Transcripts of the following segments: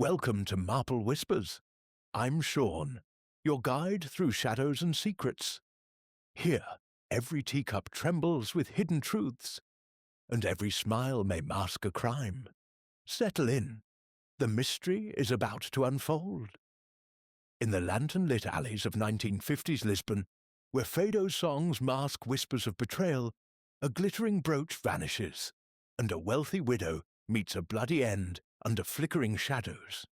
Welcome to Marple Whispers. I'm Sean, your guide through shadows and secrets. Here, every teacup trembles with hidden truths, and every smile may mask a crime. Settle in. The mystery is about to unfold. In the lantern-lit alleys of 1950s Lisbon, where fado songs mask whispers of betrayal, a glittering brooch vanishes, and a wealthy widow meets a bloody end under flickering shadows.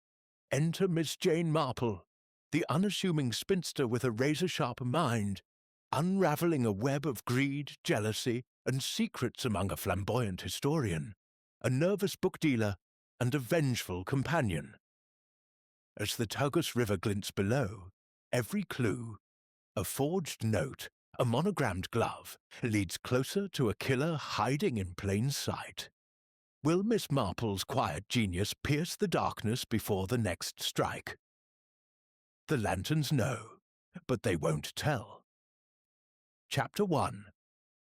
Enter Miss Jane Marple, the unassuming spinster with a razor-sharp mind, unraveling a web of greed, jealousy, and secrets among a flamboyant historian, a nervous book dealer, and a vengeful companion. As the Tagus River glints below, every clue, a forged note, a monogrammed glove, leads closer to a killer hiding in plain sight. Will Miss Marple's quiet genius pierce the darkness before the next strike? The lanterns know, but they won't tell. Chapter 1.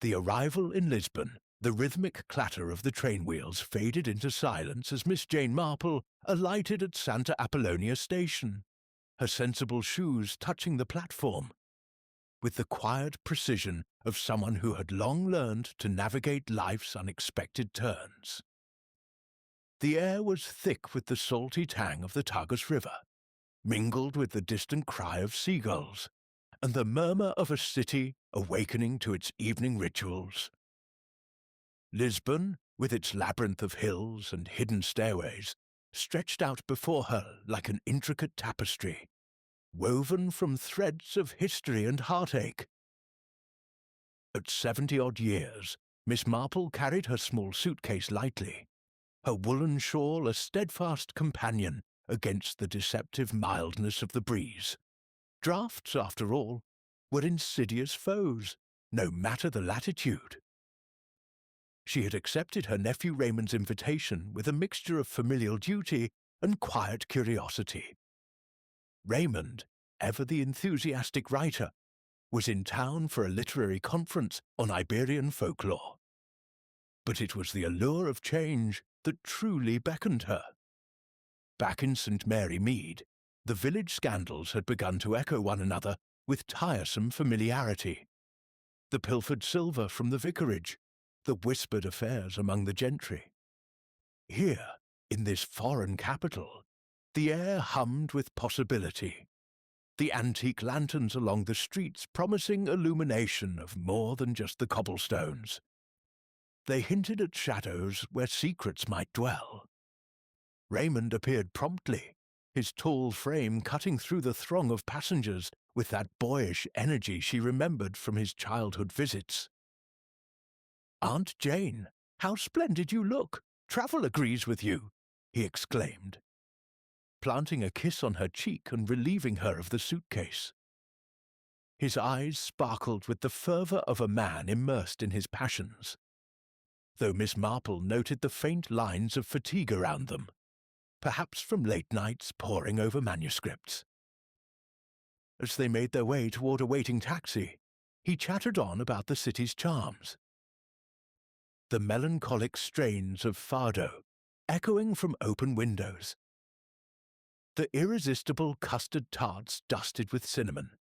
The arrival in Lisbon. The rhythmic clatter of the train wheels faded into silence as Miss Jane Marple alighted at Santa Apollonia station, her sensible shoes touching the platform, with the quiet precision of someone who had long learned to navigate life's unexpected turns. The air was thick with the salty tang of the Tagus River, mingled with the distant cry of seagulls, and the murmur of a city awakening to its evening rituals. Lisbon, with its labyrinth of hills and hidden stairways, stretched out before her like an intricate tapestry, woven from threads of history and heartache. At 70-odd years, Miss Marple carried her small suitcase lightly, her woolen shawl a steadfast companion against the deceptive mildness of the breeze. Draughts, after all, were insidious foes, no matter the latitude. She had accepted her nephew Raymond's invitation with a mixture of familial duty and quiet curiosity. Raymond, ever the enthusiastic writer, was in town for a literary conference on Iberian folklore. But it was the allure of change that truly beckoned her. Back in St. Mary Mead, the village scandals had begun to echo one another with tiresome familiarity. The pilfered silver from the vicarage, the whispered affairs among the gentry. Here, in this foreign capital, the air hummed with possibility, the antique lanterns along the streets promising illumination of more than just the cobblestones. They hinted at shadows where secrets might dwell. Raymond appeared promptly, his tall frame cutting through the throng of passengers with that boyish energy she remembered from his childhood visits. "Aunt Jane, how splendid you look! Travel agrees with you," he exclaimed, planting a kiss on her cheek and relieving her of the suitcase. His eyes sparkled with the fervour of a man immersed in his passions, though Miss Marple noted the faint lines of fatigue around them, perhaps from late nights poring over manuscripts. As they made their way toward a waiting taxi, he chattered on about the city's charms. The melancholic strains of fado echoing from open windows, the irresistible custard tarts dusted with cinnamon,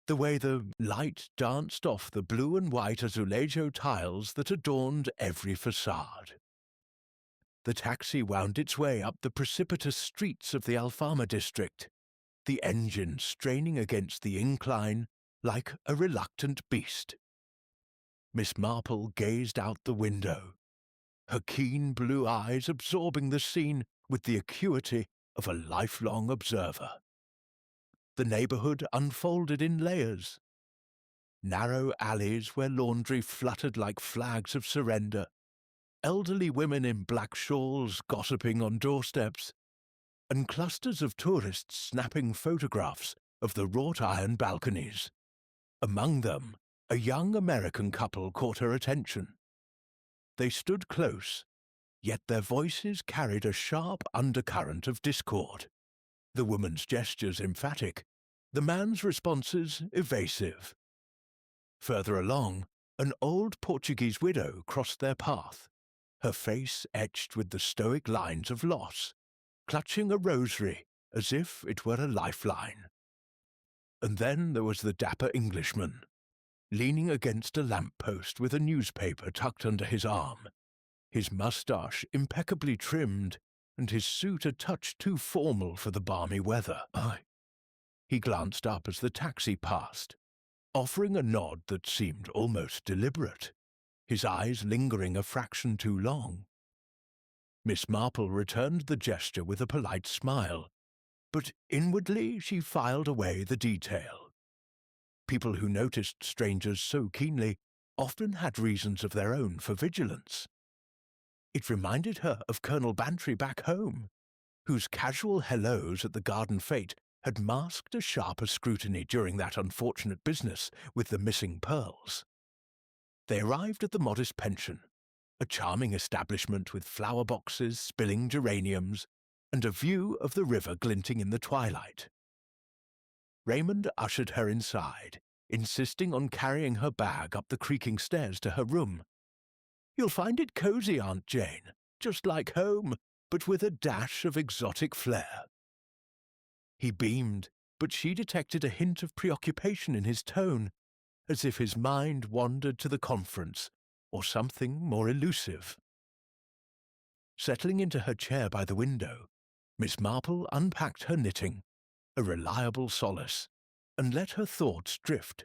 the way the light danced off the blue and white azulejo tiles that adorned every facade. The taxi wound its way up the precipitous streets of the Alfama district, the engine straining against the incline like a reluctant beast. Miss Marple gazed out the window, her keen blue eyes absorbing the scene with the acuity of a lifelong observer. The neighbourhood unfolded in layers. Narrow alleys where laundry fluttered like flags of surrender, elderly women in black shawls gossiping on doorsteps, and clusters of tourists snapping photographs of the wrought-iron balconies. Among them, a young American couple caught her attention. They stood close, yet their voices carried a sharp undercurrent of discord. The woman's gestures emphatic, the man's responses evasive. Further along, an old Portuguese widow crossed their path, her face etched with the stoic lines of loss, clutching a rosary as if it were a lifeline. And then there was the dapper Englishman, leaning against a lamp-post with a newspaper tucked under his arm, his moustache impeccably trimmed, and his suit a touch too formal for the balmy weather. He glanced up as the taxi passed, offering a nod that seemed almost deliberate, his eyes lingering a fraction too long. Miss Marple returned the gesture with a polite smile, but inwardly she filed away the detail. People who noticed strangers so keenly often had reasons of their own for vigilance. It reminded her of Colonel Bantry back home, whose casual hellos at the garden fete had masked a sharper scrutiny during that unfortunate business with the missing pearls. They arrived at the modest pension, a charming establishment with flower boxes, spilling geraniums, and a view of the river glinting in the twilight. Raymond ushered her inside, insisting on carrying her bag up the creaking stairs to her room. "You'll find it cosy, Aunt Jane, just like home, but with a dash of exotic flair." He beamed, but she detected a hint of preoccupation in his tone, as if his mind wandered to the conference or something more elusive. Settling into her chair by the window, Miss Marple unpacked her knitting, a reliable solace, and let her thoughts drift.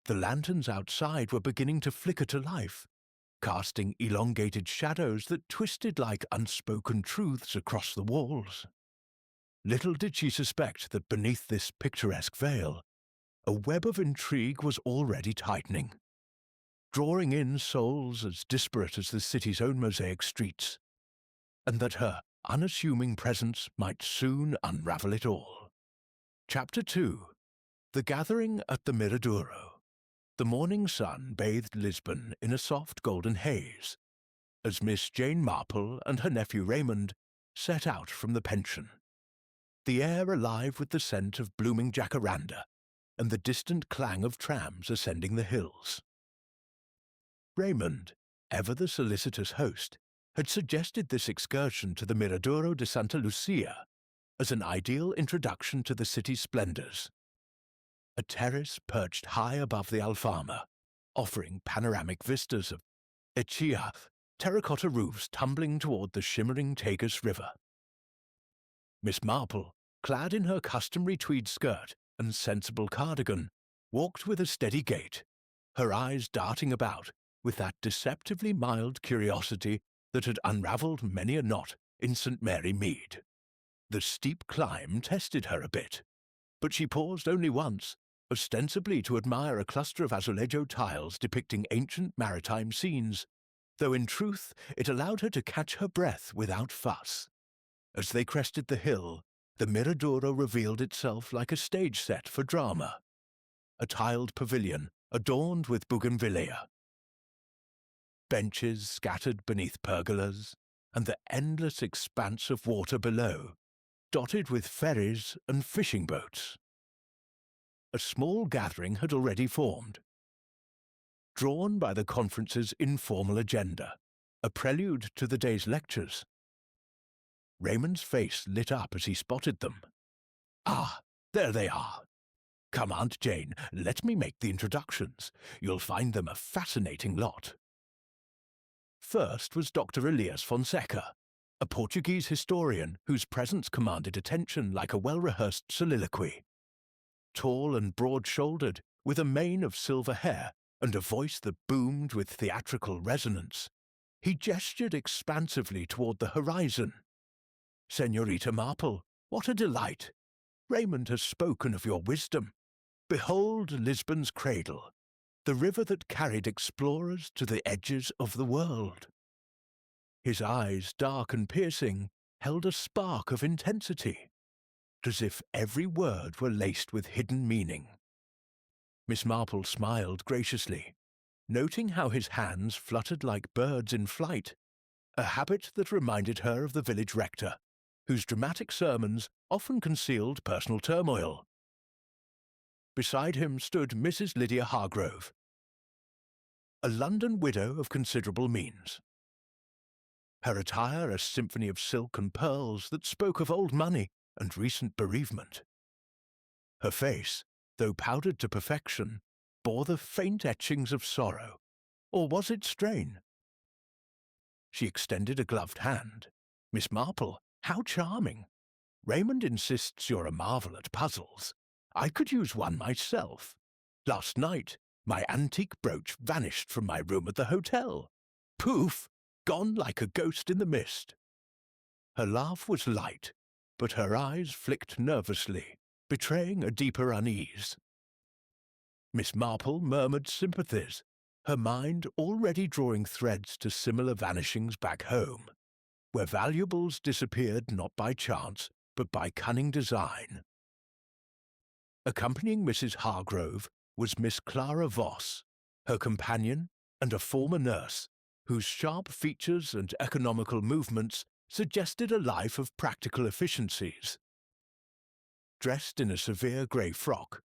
The lanterns outside were beginning to flicker to life, casting elongated shadows that twisted like unspoken truths across the walls. Little did she suspect that beneath this picturesque veil, a web of intrigue was already tightening, drawing in souls as disparate as the city's own mosaic streets, and that her unassuming presence might soon unravel it all. Chapter 2. The Gathering at the Miradoro. The morning sun bathed Lisbon in a soft golden haze, as Miss Jane Marple and her nephew Raymond set out from the pension, the air alive with the scent of blooming jacaranda and the distant clang of trams ascending the hills. Raymond, ever the solicitous host, had suggested this excursion to the Miradoro de Santa Lucia as an ideal introduction to the city's splendors. A terrace perched high above the Alfama, offering panoramic vistas of Echea, terracotta roofs tumbling toward the shimmering Tagus River. Miss Marple, clad in her customary tweed skirt and sensible cardigan, walked with a steady gait, her eyes darting about with that deceptively mild curiosity that had unravelled many a knot in St. Mary Mead. The steep climb tested her a bit, but she paused only once, ostensibly to admire a cluster of azulejo tiles depicting ancient maritime scenes, though in truth it allowed her to catch her breath without fuss. As they crested the hill, the Miradoro revealed itself like a stage set for drama, a tiled pavilion adorned with bougainvillea. Benches scattered beneath pergolas, and the endless expanse of water below, dotted with ferries and fishing boats. A small gathering had already formed, drawn by the conference's informal agenda, a prelude to the day's lectures. Raymond's face lit up as he spotted them. "Ah, there they are. Come, Aunt Jane, let me make the introductions. You'll find them a fascinating lot." First was Dr. Elias Fonseca, a Portuguese historian whose presence commanded attention like a well-rehearsed soliloquy. Tall and broad-shouldered, with a mane of silver hair and a voice that boomed with theatrical resonance, he gestured expansively toward the horizon. "Señorita Marple, what a delight! Raymond has spoken of your wisdom. Behold Lisbon's cradle, the river that carried explorers to the edges of the world." His eyes, dark and piercing, held a spark of intensity, as if every word were laced with hidden meaning. Miss Marple smiled graciously, noting how his hands fluttered like birds in flight, a habit that reminded her of the village rector, whose dramatic sermons often concealed personal turmoil. Beside him stood Mrs. Lydia Hargrove, a London widow of considerable means. her attire a symphony of silk and pearls that spoke of old money and recent bereavement. Her face, though powdered to perfection, bore the faint etchings of sorrow, or was it strain? She extended a gloved hand. "Miss Marple, how charming! Raymond insists you're a marvel at puzzles. I could use one myself. Last night, my antique brooch vanished from my room at the hotel. Poof! Gone like a ghost in the mist." Her laugh was light, but her eyes flicked nervously, betraying a deeper unease. Miss Marple murmured sympathies, her mind already drawing threads to similar vanishings back home, where valuables disappeared not by chance, but by cunning design. Accompanying Mrs. Hargrove was Miss Clara Voss, her companion and a former nurse, whose sharp features and economical movements suggested a life of practical efficiencies. Dressed in a severe grey frock,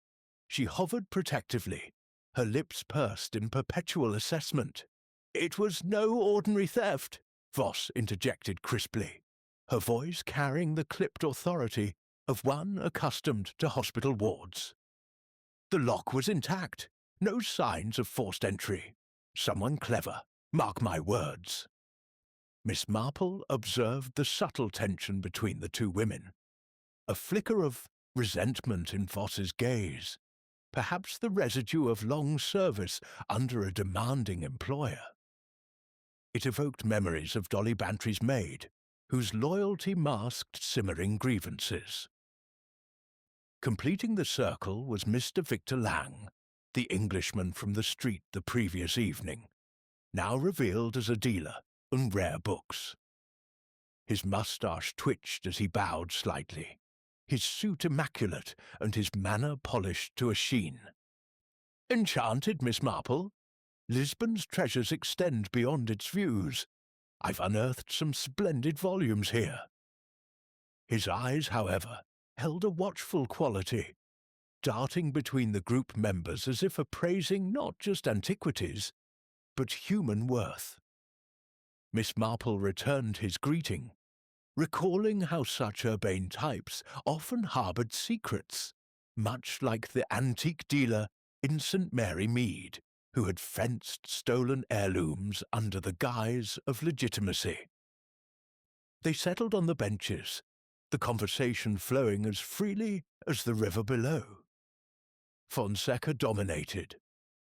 she hovered protectively, her lips pursed in perpetual assessment. "It was no ordinary theft," Voss interjected crisply, her voice carrying the clipped authority of one accustomed to hospital wards. "The lock was intact, no signs of forced entry. Someone clever, mark my words." Miss Marple observed the subtle tension between the two women, a flicker of resentment in Voss's gaze, perhaps the residue of long service under a demanding employer. It evoked memories of Dolly Bantry's maid, whose loyalty masked simmering grievances. Completing the circle was Mr. Victor Lang, the Englishman from the street the previous evening, now revealed as a dealer in rare books. His moustache twitched as he bowed slightly, his suit immaculate and his manner polished to a sheen. "Enchanted, Miss Marple. Lisbon's treasures extend beyond its views. I've unearthed some splendid volumes here." His eyes, however, held a watchful quality, darting between the group members as if appraising not just antiquities, but human worth. Miss Marple returned his greeting, recalling how such urbane types often harboured secrets, much like the antique dealer in St. Mary Mead, who had fenced stolen heirlooms under the guise of legitimacy. They settled on the benches, the conversation flowing as freely as the river below. Fonseca dominated,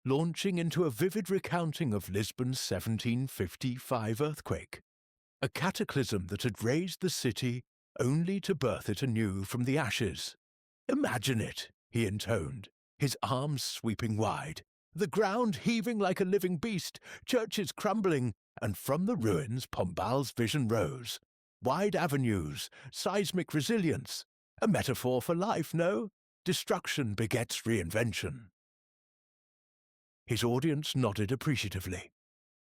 launching into a vivid recounting of Lisbon's 1755 earthquake, a cataclysm that had raised the city only to birth it anew from the ashes. "Imagine it," he intoned, his arms sweeping wide, "the ground heaving like a living beast, churches crumbling, and from the ruins Pombal's vision rose. Wide avenues, seismic resilience, a metaphor for life, no? Destruction begets reinvention." His audience nodded appreciatively,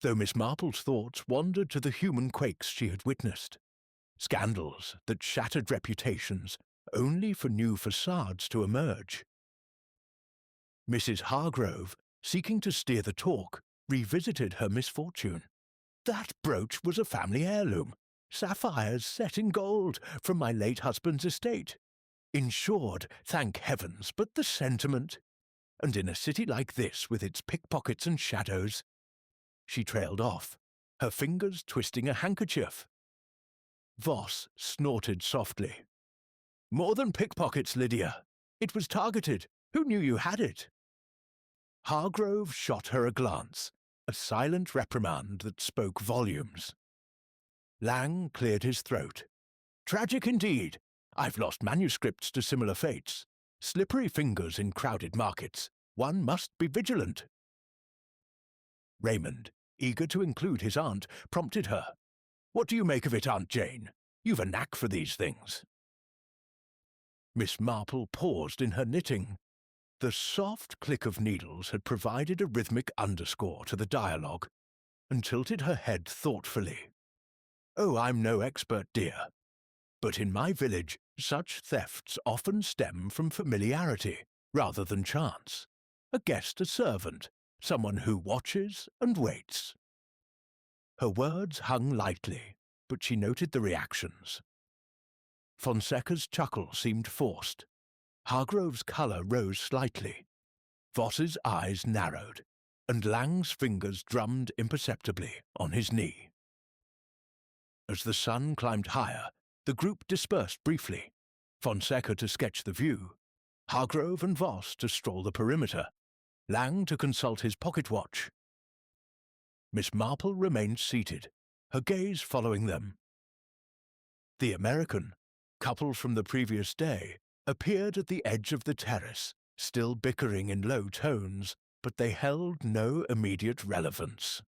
though Miss Marple's thoughts wandered to the human quakes she had witnessed, scandals that shattered reputations only for new facades to emerge. Mrs. Hargrove, seeking to steer the talk, revisited her misfortune. "That brooch was a family heirloom, sapphires set in gold from my late husband's estate. Insured, thank heavens, but the sentiment! And in a city like this, with its pickpockets and shadows—" She trailed off, her fingers twisting a handkerchief. Voss snorted softly. "More than pickpockets, Lydia. It was targeted. Who knew you had it?" Hargrove shot her a glance, a silent reprimand that spoke volumes. Lang cleared his throat. "Tragic indeed. I've lost manuscripts to similar fates. Slippery fingers in crowded markets. One must be vigilant." Raymond, eager to include his aunt, prompted her. "What do you make of it, Aunt Jane? You've a knack for these things." Miss Marple paused in her knitting. The soft click of needles had provided a rhythmic underscore to the dialogue, and tilted her head thoughtfully. "Oh, I'm no expert, dear. But in my village, such thefts often stem from familiarity rather than chance. A guest, a servant, someone who watches and waits." Her words hung lightly, but she noted the reactions. Fonseca's chuckle seemed forced. Hargrove's colour rose slightly. Voss's eyes narrowed, and Lang's fingers drummed imperceptibly on his knee. As the sun climbed higher, the group dispersed briefly, Fonseca to sketch the view, Hargrove and Voss to stroll the perimeter, Lang to consult his pocket watch. Miss Marple remained seated, her gaze following them. The American, couple from the previous day, appeared at the edge of the terrace, still bickering in low tones, but they held no immediate relevance.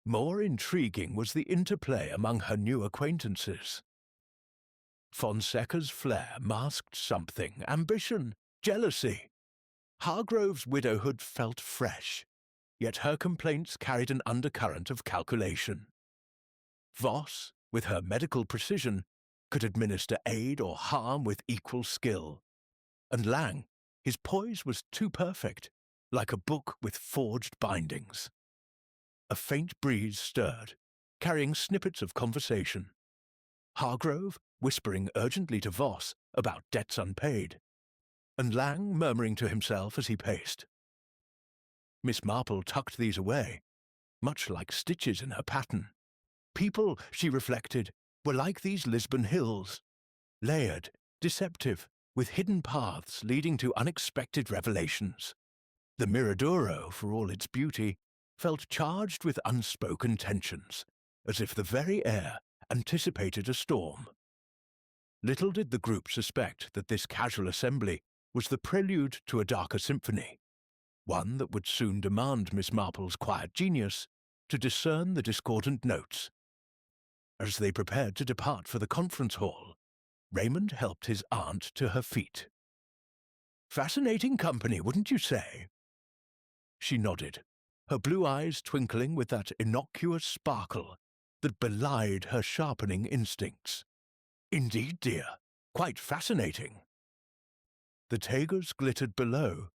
More intriguing was the interplay among her new acquaintances. Fonseca's flair masked something, ambition, jealousy. Hargrove's widowhood felt fresh, yet her complaints carried an undercurrent of calculation. Voss, with her medical precision, could administer aid or harm with equal skill. And Lang, his poise was too perfect, like a book with forged bindings. A faint breeze stirred, carrying snippets of conversation. Hargrove whispering urgently to Voss about debts unpaid, and Lang murmuring to himself as he paced. Miss Marple tucked these away, much like stitches in her pattern. People, she reflected, were like these Lisbon hills, layered, deceptive, with hidden paths leading to unexpected revelations. The Miradoro, for all its beauty, felt charged with unspoken tensions, as if the very air anticipated a storm. Little did the group suspect that this casual assembly was the prelude to a darker symphony, one that would soon demand Miss Marple's quiet genius to discern the discordant notes. As they prepared to depart for the conference hall, Raymond helped his aunt to her feet. "Fascinating company, wouldn't you say?" She nodded, her blue eyes twinkling with that innocuous sparkle that belied her sharpening instincts. "Indeed, dear, quite fascinating." The Tagers glittered below,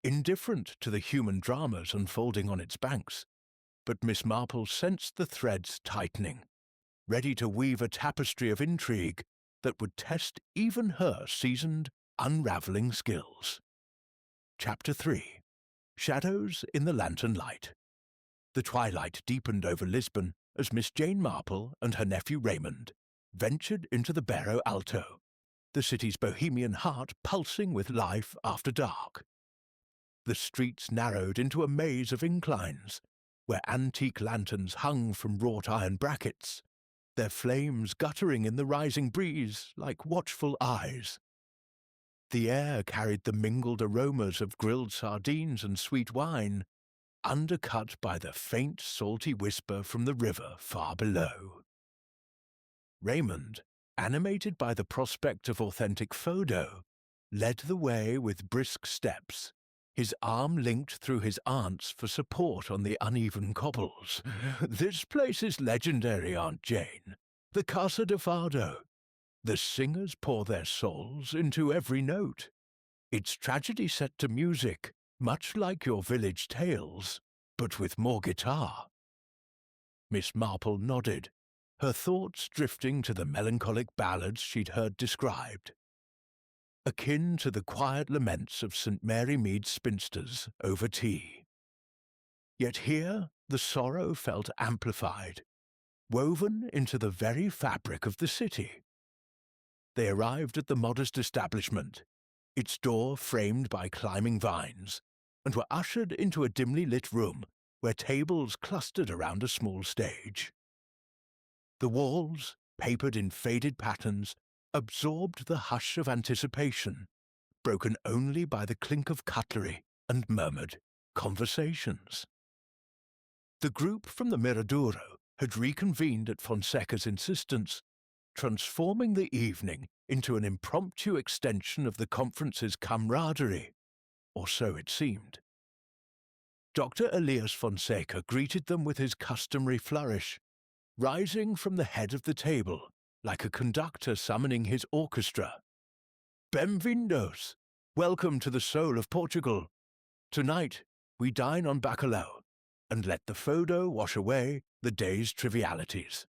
indifferent to the human dramas unfolding on its banks, but Miss Marple sensed the threads tightening, ready to weave a tapestry of intrigue that would test even her seasoned, unravelling skills. Chapter 3. Shadows in the Lantern Light. The twilight deepened over Lisbon as Miss Jane Marple and her nephew Raymond ventured into the Barrow Alto, the city's bohemian heart pulsing with life after dark. The streets narrowed into a maze of inclines, where antique lanterns hung from wrought iron brackets, their flames guttering in the rising breeze like watchful eyes. The air carried the mingled aromas of grilled sardines and sweet wine, undercut by the faint salty whisper from the river far below. Raymond, animated by the prospect of authentic photo, led the way with brisk steps, his arm linked through his aunt's for support on the uneven cobbles. "This place is legendary, Aunt Jane. The Casa de Fado. The singers pour their souls into every note. It's tragedy set to music, much like your village tales, but with more guitar." Miss Marple nodded, her thoughts drifting to the melancholic ballads she'd heard described. Akin to the quiet laments of St. Mary Mead's spinsters over tea. Yet here the sorrow felt amplified, woven into the very fabric of the city. They arrived at the modest establishment, its door framed by climbing vines, and were ushered into a dimly lit room where tables clustered around a small stage. The walls, papered in faded patterns, absorbed the hush of anticipation, broken only by the clink of cutlery and murmured conversations. The group from the Miradoro had reconvened at Fonseca's insistence, transforming the evening into an impromptu extension of the conference's camaraderie, or so it seemed. Dr. Elias Fonseca greeted them with his customary flourish, rising from the head of the table like a conductor summoning his orchestra. "Bem-vindos! Welcome to the soul of Portugal. Tonight we dine on bacalhau, and let the Fodo wash away the day's trivialities."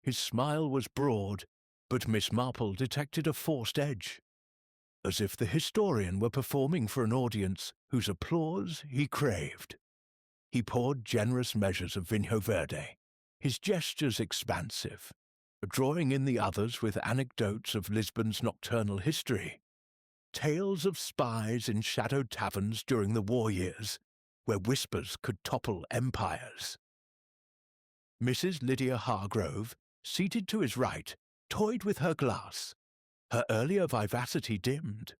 His smile was broad, but Miss Marple detected a forced edge, as if the historian were performing for an audience whose applause he craved. He poured generous measures of Vinho Verde, his gestures expansive, drawing in the others with anecdotes of Lisbon's nocturnal history, tales of spies in shadowed taverns during the war years, where whispers could topple empires. Mrs. Lydia Hargrove, seated to his right, toyed with her glass. Her earlier vivacity dimmed.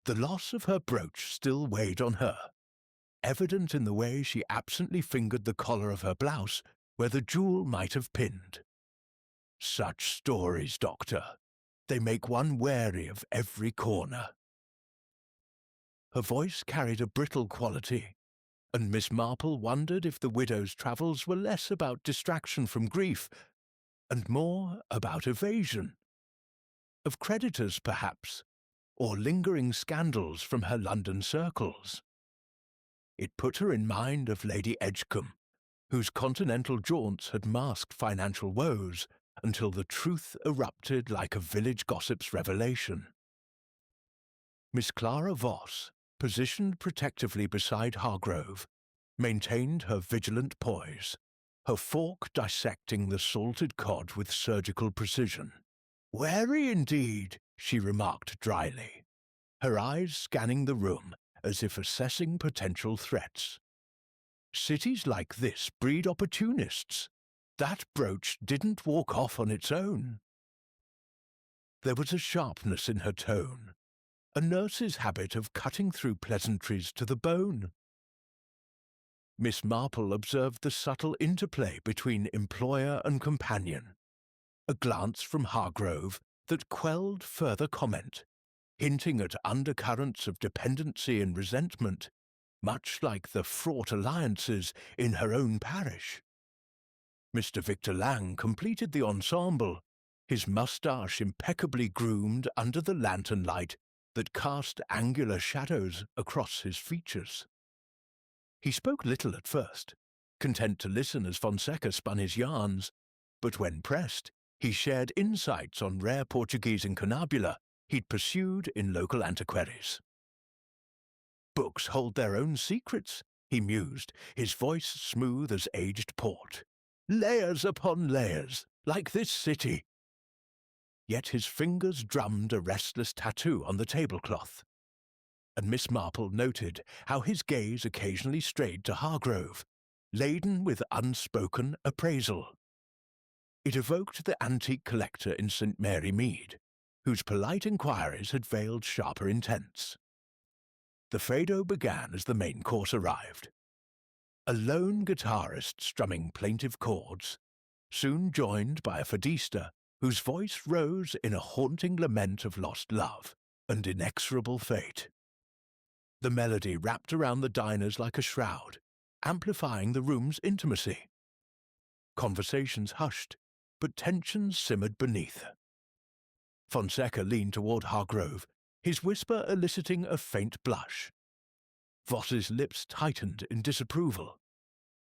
The loss of her brooch still weighed on her, evident in the way she absently fingered the collar of her blouse where the jewel might have pinned. Such stories, Doctor. They make one wary of every corner. Her voice carried a brittle quality, and Miss Marple wondered if the widow's travels were less about distraction from grief and more about evasion. Of creditors, perhaps, or lingering scandals from her London circles. It put her in mind of Lady Edgecombe, whose continental jaunts had masked financial woes until the truth erupted like a village gossip's revelation. Miss Clara Voss, positioned protectively beside Hargrove, maintained her vigilant poise, her fork dissecting the salted cod with surgical precision. "Wary indeed," she remarked dryly, her eyes scanning the room as if assessing potential threats. "Cities like this breed opportunists. That brooch didn't walk off on its own." There was a sharpness in her tone, a nurse's habit of cutting through pleasantries to the bone. Miss Marple observed the subtle interplay between employer and companion, a glance from Hargrove that quelled further comment, hinting at undercurrents of dependency and resentment, much like the fraught alliances in her own parish. Mr. Victor Lang completed the ensemble, his moustache impeccably groomed under the lantern light that cast angular shadows across his features. He spoke little at first, content to listen as Fonseca spun his yarns, but when pressed, he shared insights on rare Portuguese incunabula he'd pursued in local antiquaries. "Books hold their own secrets," he mused, his voice smooth as aged port. "Layers upon layers, like this city." Yet his fingers drummed a restless tattoo on the tablecloth, and Miss Marple noted how his gaze occasionally strayed to Hargrove, laden with unspoken appraisal. It evoked the antique collector in St. Mary Mead, whose polite inquiries had veiled sharper intents. The fado began as the main course arrived. A lone guitarist strumming plaintive chords, soon joined by a fadista whose voice rose in a haunting lament of lost love and inexorable fate. The melody wrapped around the diners like a shroud, amplifying the room's intimacy. Conversations hushed, but tensions simmered beneath. Fonseca leaned toward Hargrove, his whisper eliciting a faint blush. Voss's lips tightened in disapproval.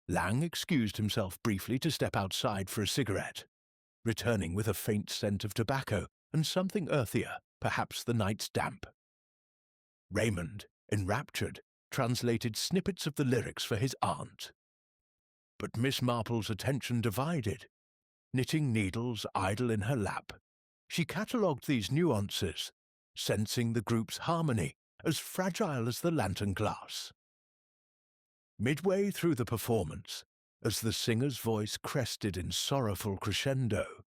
Lang excused himself briefly to step outside for a cigarette, returning with a faint scent of tobacco and something earthier, perhaps the night's damp. Raymond, enraptured, translated snippets of the lyrics for his aunt. But Miss Marple's attention divided. Knitting needles idle in her lap, she catalogued these nuances, sensing the group's harmony as fragile as the lantern glass. Midway through the performance, as the singer's voice crested in sorrowful crescendo,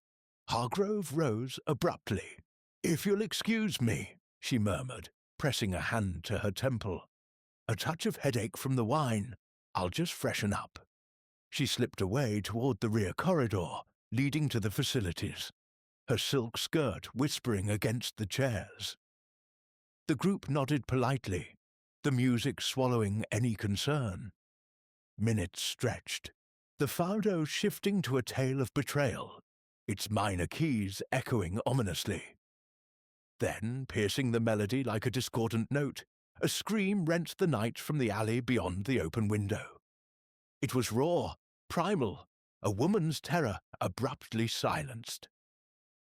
Hargrove rose abruptly. "If you'll excuse me," she murmured, pressing a hand to her temple. "A touch of headache from the wine. I'll just freshen up." She slipped away toward the rear corridor, leading to the facilities, her silk skirt whispering against the chairs. The group nodded politely, the music swallowing any concern. Minutes stretched, the fado shifting to a tale of betrayal, its minor keys echoing ominously. Then, piercing the melody like a discordant note, a scream rent the night from the alley beyond the open window. It was raw, primal, a woman's terror abruptly silenced.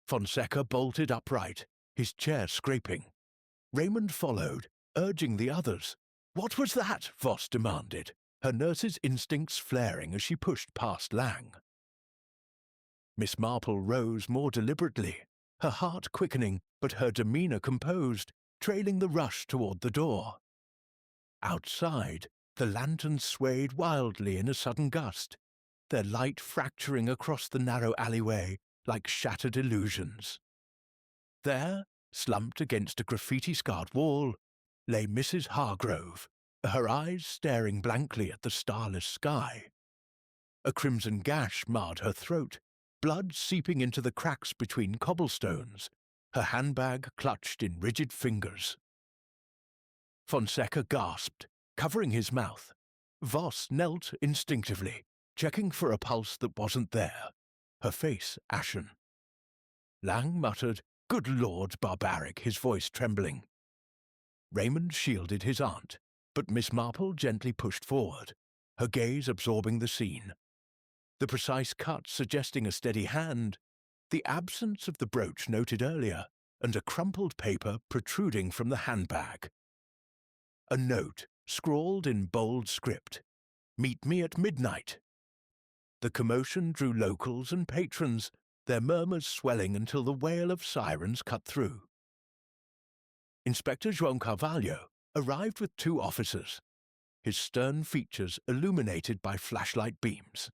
Fonseca bolted upright, his chair scraping. Raymond followed, urging the others. "What was that?" Voss demanded, her nurse's instincts flaring as she pushed past Lang. Miss Marple rose more deliberately, her heart quickening but her demeanour composed, trailing the rush toward the door. Outside, the lanterns swayed wildly in a sudden gust, their light fracturing across the narrow alleyway like shattered illusions. There, slumped against a graffiti-scarred wall, lay Mrs. Hargrove, her eyes staring blankly at the starless sky. A crimson gash marred her throat, blood seeping into the cracks between cobblestones, her handbag clutched in rigid fingers. Fonseca gasped, covering his mouth. Voss knelt instinctively, checking for a pulse that wasn't there, her face ashen. Lang muttered, "Good Lord, barbaric," his voice trembling. Raymond shielded his aunt, but Miss Marple gently pushed forward, her gaze absorbing the scene. The precise cut suggesting a steady hand, the absence of the brooch noted earlier, and a crumpled paper protruding from the handbag. A note, scrawled in bold script, "Meet me at midnight." The commotion drew locals and patrons, their murmurs swelling until the wail of sirens cut through. Inspector João Carvalho arrived with 2 officers, his stern features illuminated by flashlight beams.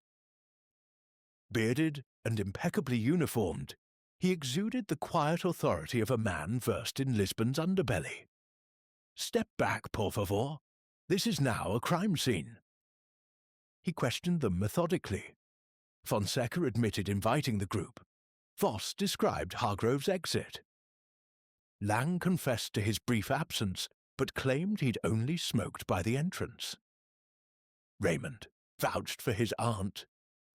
Bearded and impeccably uniformed, he exuded the quiet authority of a man versed in Lisbon's underbelly. "Step back, por favor. This is now a crime scene." He questioned them methodically. Fonseca admitted inviting the group. Voss described Hargrove's exit. Lang confessed to his brief absence, but claimed he'd only smoked by the entrance. Raymond vouched for his aunt,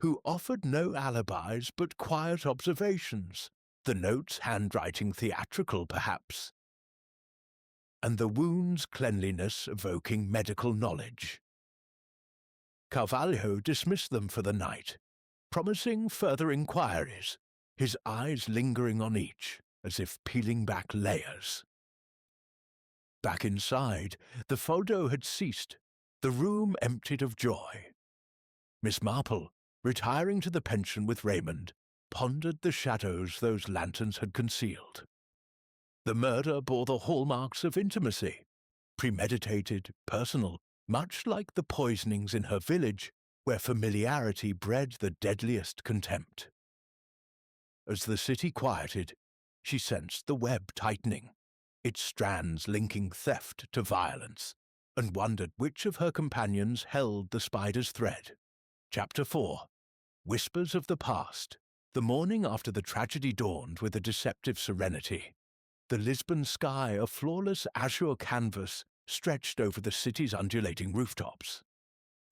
who offered no alibis but quiet observations, the notes handwriting theatrical perhaps, and the wound's cleanliness evoking medical knowledge. Carvalho dismissed them for the night, promising further inquiries, his eyes lingering on each, as if peeling back layers. Back inside, the photo had ceased, the room emptied of joy. Miss Marple, retiring to the pension with Raymond, pondered the shadows those lanterns had concealed. The murder bore the hallmarks of intimacy, premeditated, personal, much like the poisonings in her village, where familiarity bred the deadliest contempt. As the city quieted, she sensed the web tightening, its strands linking theft to violence, and wondered which of her companions held the spider's thread. Chapter 4. Whispers of the Past. The morning after the tragedy dawned with a deceptive serenity. The Lisbon sky, a flawless azure canvas, stretched over the city's undulating rooftops.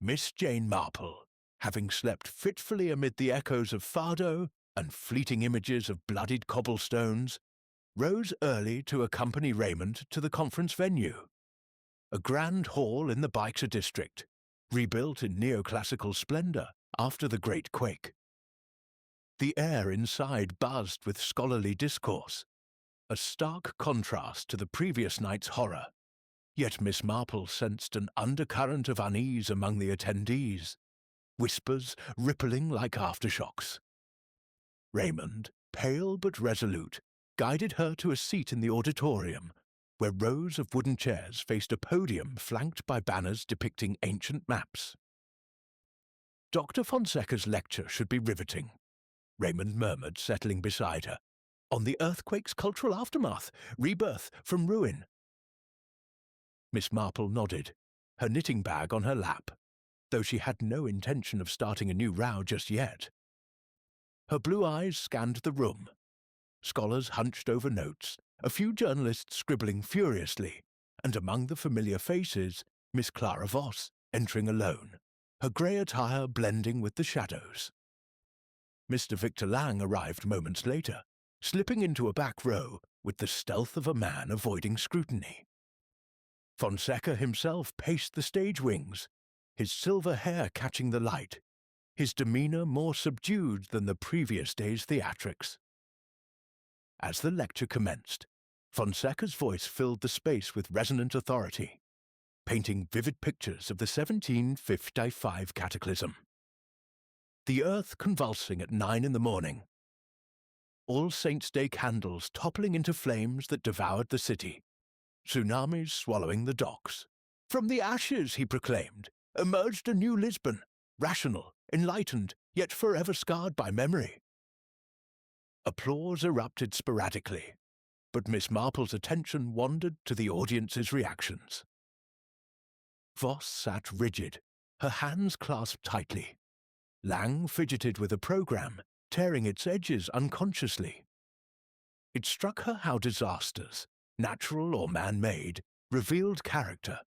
Miss Jane Marple, having slept fitfully amid the echoes of fado and fleeting images of bloodied cobblestones, rose early to accompany Raymond to the conference venue, a grand hall in the Baixa district, rebuilt in neoclassical splendour after the Great Quake. The air inside buzzed with scholarly discourse, a stark contrast to the previous night's horror, yet Miss Marple sensed an undercurrent of unease among the attendees, whispers rippling like aftershocks. Raymond, pale but resolute, guided her to a seat in the auditorium, where rows of wooden chairs faced a podium flanked by banners depicting ancient maps. Dr. Fonseca's lecture should be riveting, Raymond murmured, settling beside her. On the earthquake's cultural aftermath, rebirth from ruin. Miss Marple nodded, her knitting bag on her lap, though she had no intention of starting a new row just yet. Her blue eyes scanned the room. Scholars hunched over notes, a few journalists scribbling furiously, and among the familiar faces, Miss Clara Voss, entering alone, her grey attire blending with the shadows. Mr. Victor Lang arrived moments later, slipping into a back row with the stealth of a man avoiding scrutiny. Fonseca himself paced the stage wings, his silver hair catching the light, his demeanour more subdued than the previous day's theatrics. As the lecture commenced, Fonseca's voice filled the space with resonant authority, painting vivid pictures of the 1755 cataclysm. The earth convulsing at 9 in the morning, All Saints' Day candles toppling into flames that devoured the city, tsunamis swallowing the docks. From the ashes, he proclaimed, emerged a new Lisbon, rational, enlightened, yet forever scarred by memory. Applause erupted sporadically, but Miss Marple's attention wandered to the audience's reactions. Voss sat rigid, her hands clasped tightly. Lang fidgeted with a programme, tearing its edges unconsciously. It struck her how disasters, natural or man-made, revealed character,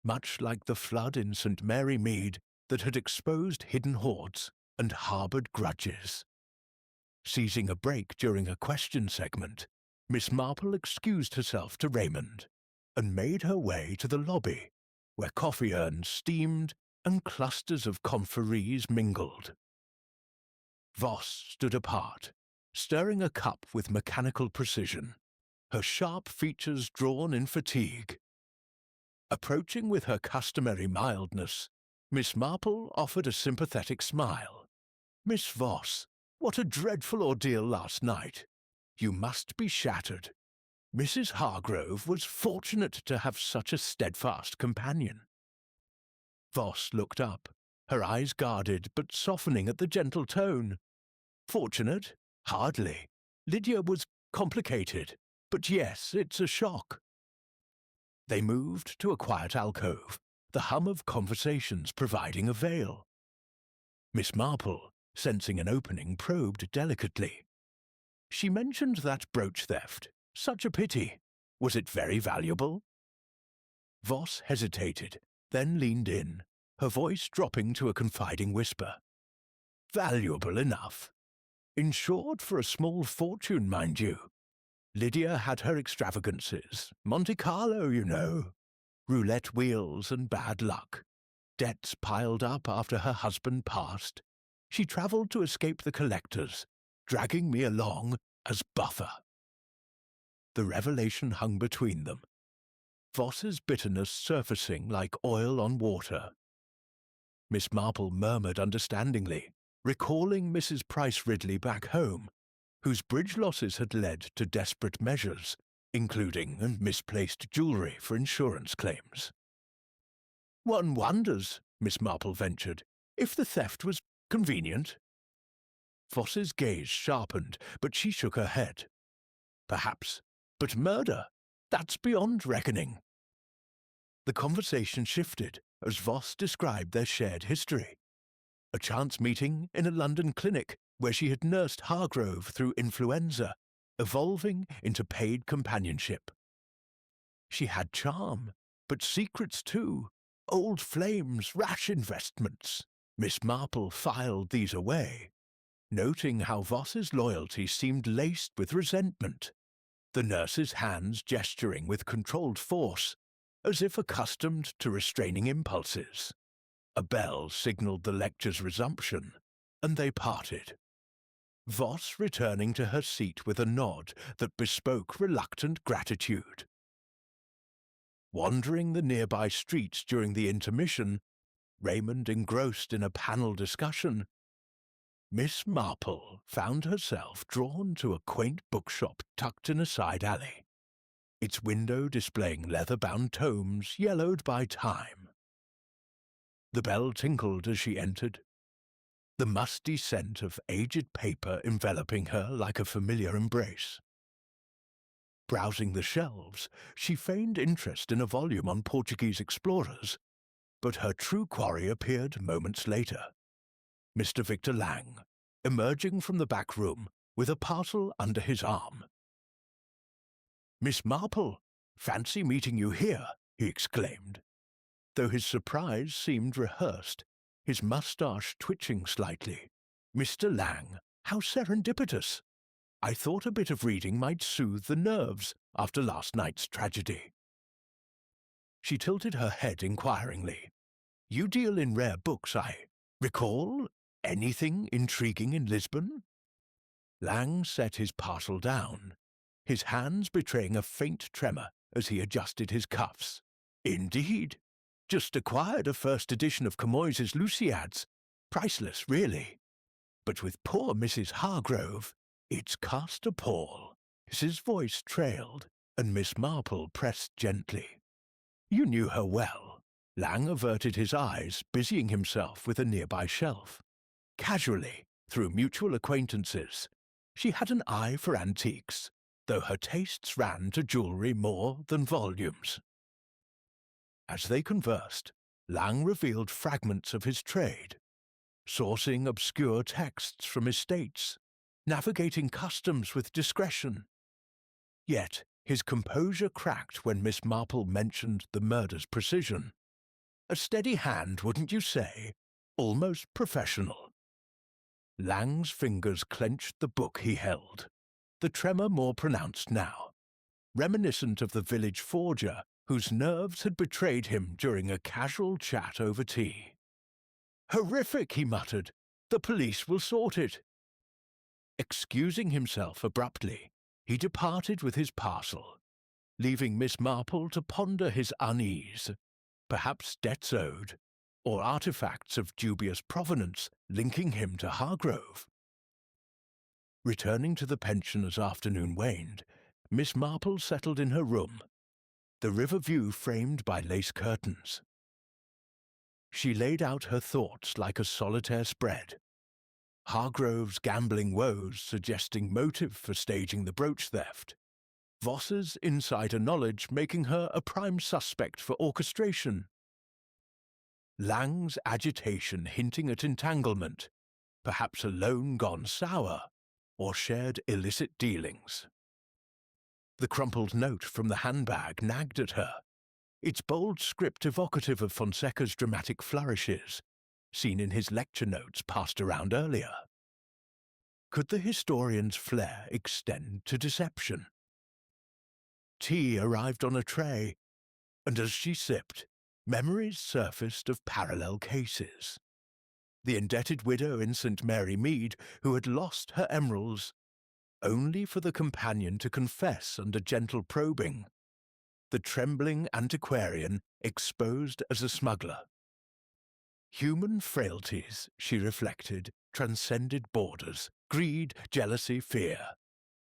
much like the flood in St. Mary Mead that had exposed hidden hoards and harboured grudges. Seizing a break during a question segment, Miss Marple excused herself to Raymond and made her way to the lobby, where coffee urns steamed and clusters of conferees mingled. Voss stood apart, stirring a cup with mechanical precision, her sharp features drawn in fatigue. Approaching with her customary mildness, Miss Marple offered a sympathetic smile. "Miss Voss, what a dreadful ordeal last night. You must be shattered. Mrs. Hargrove was fortunate to have such a steadfast companion." Voss looked up, her eyes guarded but softening at the gentle tone. "Fortunate? Hardly. Lydia was complicated, but yes, it's a shock." They moved to a quiet alcove, the hum of conversations providing a veil. Miss Marple, sensing an opening, probed delicately. "She mentioned that brooch theft. Such a pity. Was it very valuable?" Voss hesitated, then leaned in, her voice dropping to a confiding whisper. "Valuable enough. Insured for a small fortune, mind you. Lydia had her extravagances. Monte Carlo, you know. Roulette wheels and bad luck. Debts piled up after her husband passed. She travelled to escape the collectors, dragging me along as buffer." The revelation hung between them, Voss's bitterness surfacing like oil on water. Miss Marple murmured understandingly, recalling Mrs. Price Ridley back home, whose bridge losses had led to desperate measures, including misplaced jewellery for insurance claims. "One wonders," Miss Marple ventured, "if the theft was convenient." Voss's gaze sharpened, but she shook her head. "Perhaps, but murder, that's beyond reckoning." The conversation shifted as Voss described their shared history. A chance meeting in a London clinic where she had nursed Hargrove through influenza, evolving into paid companionship. She had charm, but secrets too, old flames, rash investments. Miss Marple filed these away, noting how Voss's loyalty seemed laced with resentment, the nurse's hands gesturing with controlled force, as if accustomed to restraining impulses. A bell signalled the lecture's resumption, and they parted. Voss returning to her seat with a nod that bespoke reluctant gratitude. Wandering the nearby streets during the intermission, Raymond engrossed in a panel discussion, Miss Marple found herself drawn to a quaint bookshop tucked in a side alley, its window displaying leather-bound tomes yellowed by time. The bell tinkled as she entered, the musty scent of aged paper enveloping her like a familiar embrace. Browsing the shelves, she feigned interest in a volume on Portuguese explorers, but her true quarry appeared moments later. Mr. Victor Lang, emerging from the back room with a parcel under his arm. "Miss Marple, fancy meeting you here," he exclaimed, though his surprise seemed rehearsed, his moustache twitching slightly. "Mr. Lang, how serendipitous! I thought a bit of reading might soothe the nerves after last night's tragedy." She tilted her head inquiringly. "You deal in rare books, I recall? Anything intriguing in Lisbon? Lang set his parcel down, his hands betraying a faint tremor as he adjusted his cuffs. Indeed. Just acquired a first edition of Camoys's Luciads. Priceless, really. But with poor Mrs. Hargrove, it's cast a pall. His voice trailed, and Miss Marple pressed gently. You knew her well. Lang averted his eyes, busying himself with a nearby shelf. Casually, through mutual acquaintances, she had an eye for antiques, though her tastes ran to jewellery more than volumes. As they conversed, Lang revealed fragments of his trade, sourcing obscure texts from estates, navigating customs with discretion. Yet his composure cracked when Miss Marple mentioned the murder's precision. A steady hand, wouldn't you say? Almost professional. Lang's fingers clenched the book he held, the tremor more pronounced now, reminiscent of the village forger whose nerves had betrayed him during a casual chat over tea. Horrific, he muttered. The police will sort it. Excusing himself abruptly, he departed with his parcel, leaving Miss Marple to ponder his unease, perhaps debts owed, or artifacts of dubious provenance linking him to Hargrove. Returning to the pension as afternoon waned, Miss Marple settled in her room, the river view framed by lace curtains. She laid out her thoughts like a solitaire spread, Hargrove's gambling woes suggesting motive for staging the brooch theft, Voss's insider knowledge making her a prime suspect for orchestration, Lang's agitation hinting at entanglement, perhaps a loan gone sour, or shared illicit dealings. The crumpled note from the handbag nagged at her, its bold script evocative of Fonseca's dramatic flourishes, seen in his lecture notes passed around earlier. Could the historian's flair extend to deception? Tea arrived on a tray, and as she sipped, memories surfaced of parallel cases. The indebted widow in St. Mary Mead who had lost her emeralds, only for the companion to confess under gentle probing, the trembling antiquarian exposed as a smuggler. Human frailties, she reflected, transcended borders, greed, jealousy, fear,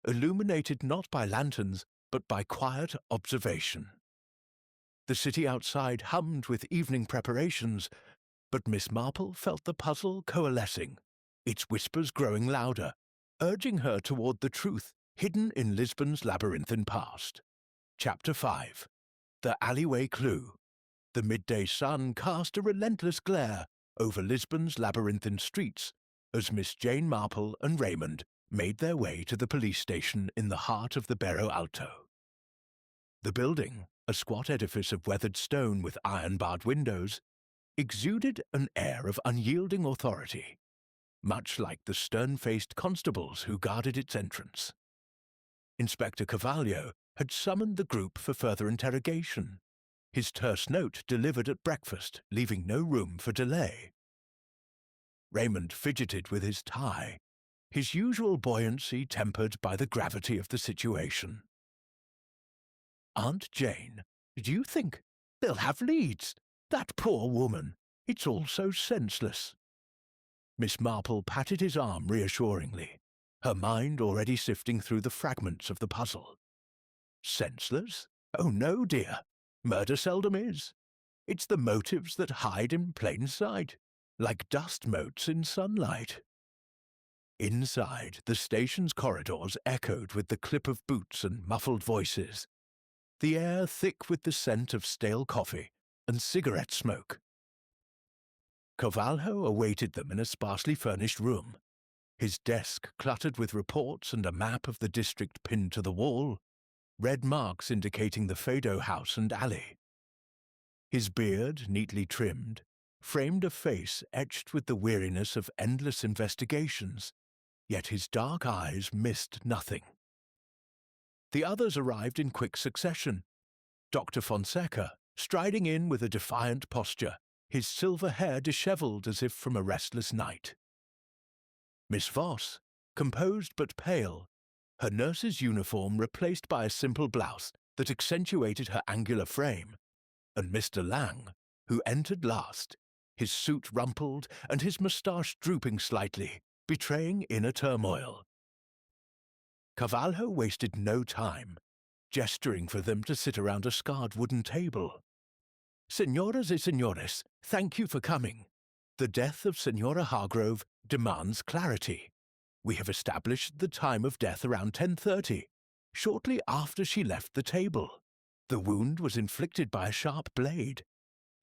illuminated not by lanterns but by quiet observation. The city outside hummed with evening preparations, but Miss Marple felt the puzzle coalescing, its whispers growing louder, urging her toward the truth hidden in Lisbon's labyrinthine past. Chapter 5. The Alleyway Clue. The midday sun cast a relentless glare over Lisbon's labyrinthine streets as Miss Jane Marple and Raymond made their way to the police station in the heart of the Barro Alto. The building, a squat edifice of weathered stone with iron-barred windows, exuded an air of unyielding authority, much like the stern-faced constables who guarded its entrance. Inspector Carvalho had summoned the group for further interrogation, his terse note delivered at breakfast, leaving no room for delay. Raymond fidgeted with his tie, his usual buoyancy tempered by the gravity of the situation. Aunt Jane, do you think they'll have leads? That poor woman. It's all so senseless. Miss Marple patted his arm reassuringly, her mind already sifting through the fragments of the puzzle. Senseless? Oh no, dear. Murder seldom is. It's the motives that hide in plain sight, like dust motes in sunlight. Inside, the station's corridors echoed with the clip of boots and muffled voices, the air thick with the scent of stale coffee and cigarette smoke. Carvalho awaited them in a sparsely furnished room, his desk cluttered with reports and a map of the district pinned to the wall, red marks indicating the Fado house and alley. His beard, neatly trimmed, framed a face etched with the weariness of endless investigations, yet his dark eyes missed nothing. The others arrived in quick succession. Dr. Fonseca, striding in with a defiant posture, his silver hair dishevelled as if from a restless night. Miss Voss, composed but pale, her nurse's uniform replaced by a simple blouse that accentuated her angular frame, and Mr. Lang, who entered last, his suit rumpled and his moustache drooping slightly, betraying inner turmoil. Carvalho wasted no time, gesturing for them to sit around a scarred wooden table. "Senoras y senores, thank you for coming. The death of Senora Hargrove demands clarity. We have established the time of death around 10:30, shortly after she left the table. The wound was inflicted by a sharp blade,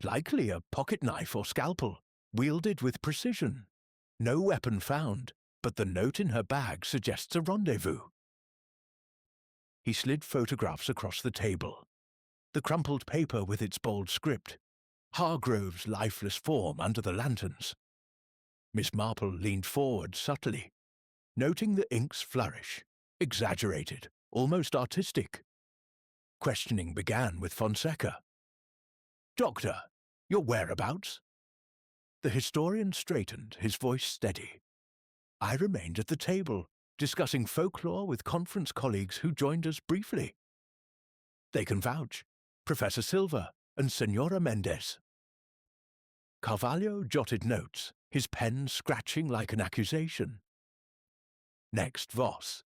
likely a pocket knife or scalpel, wielded with precision. No weapon found, but the note in her bag suggests a rendezvous." He slid photographs across the table. The crumpled paper with its bold script, Hargrove's lifeless form under the lanterns. Miss Marple leaned forward subtly, noting the ink's flourish, exaggerated, almost artistic. Questioning began with Fonseca. "Doctor, your whereabouts?" The historian straightened, his voice steady. "I remained at the table, discussing folklore with conference colleagues who joined us briefly. They can vouch, Professor Silva and Senora Mendez." Carvalho jotted notes, his pen scratching like an accusation. Next, Voss.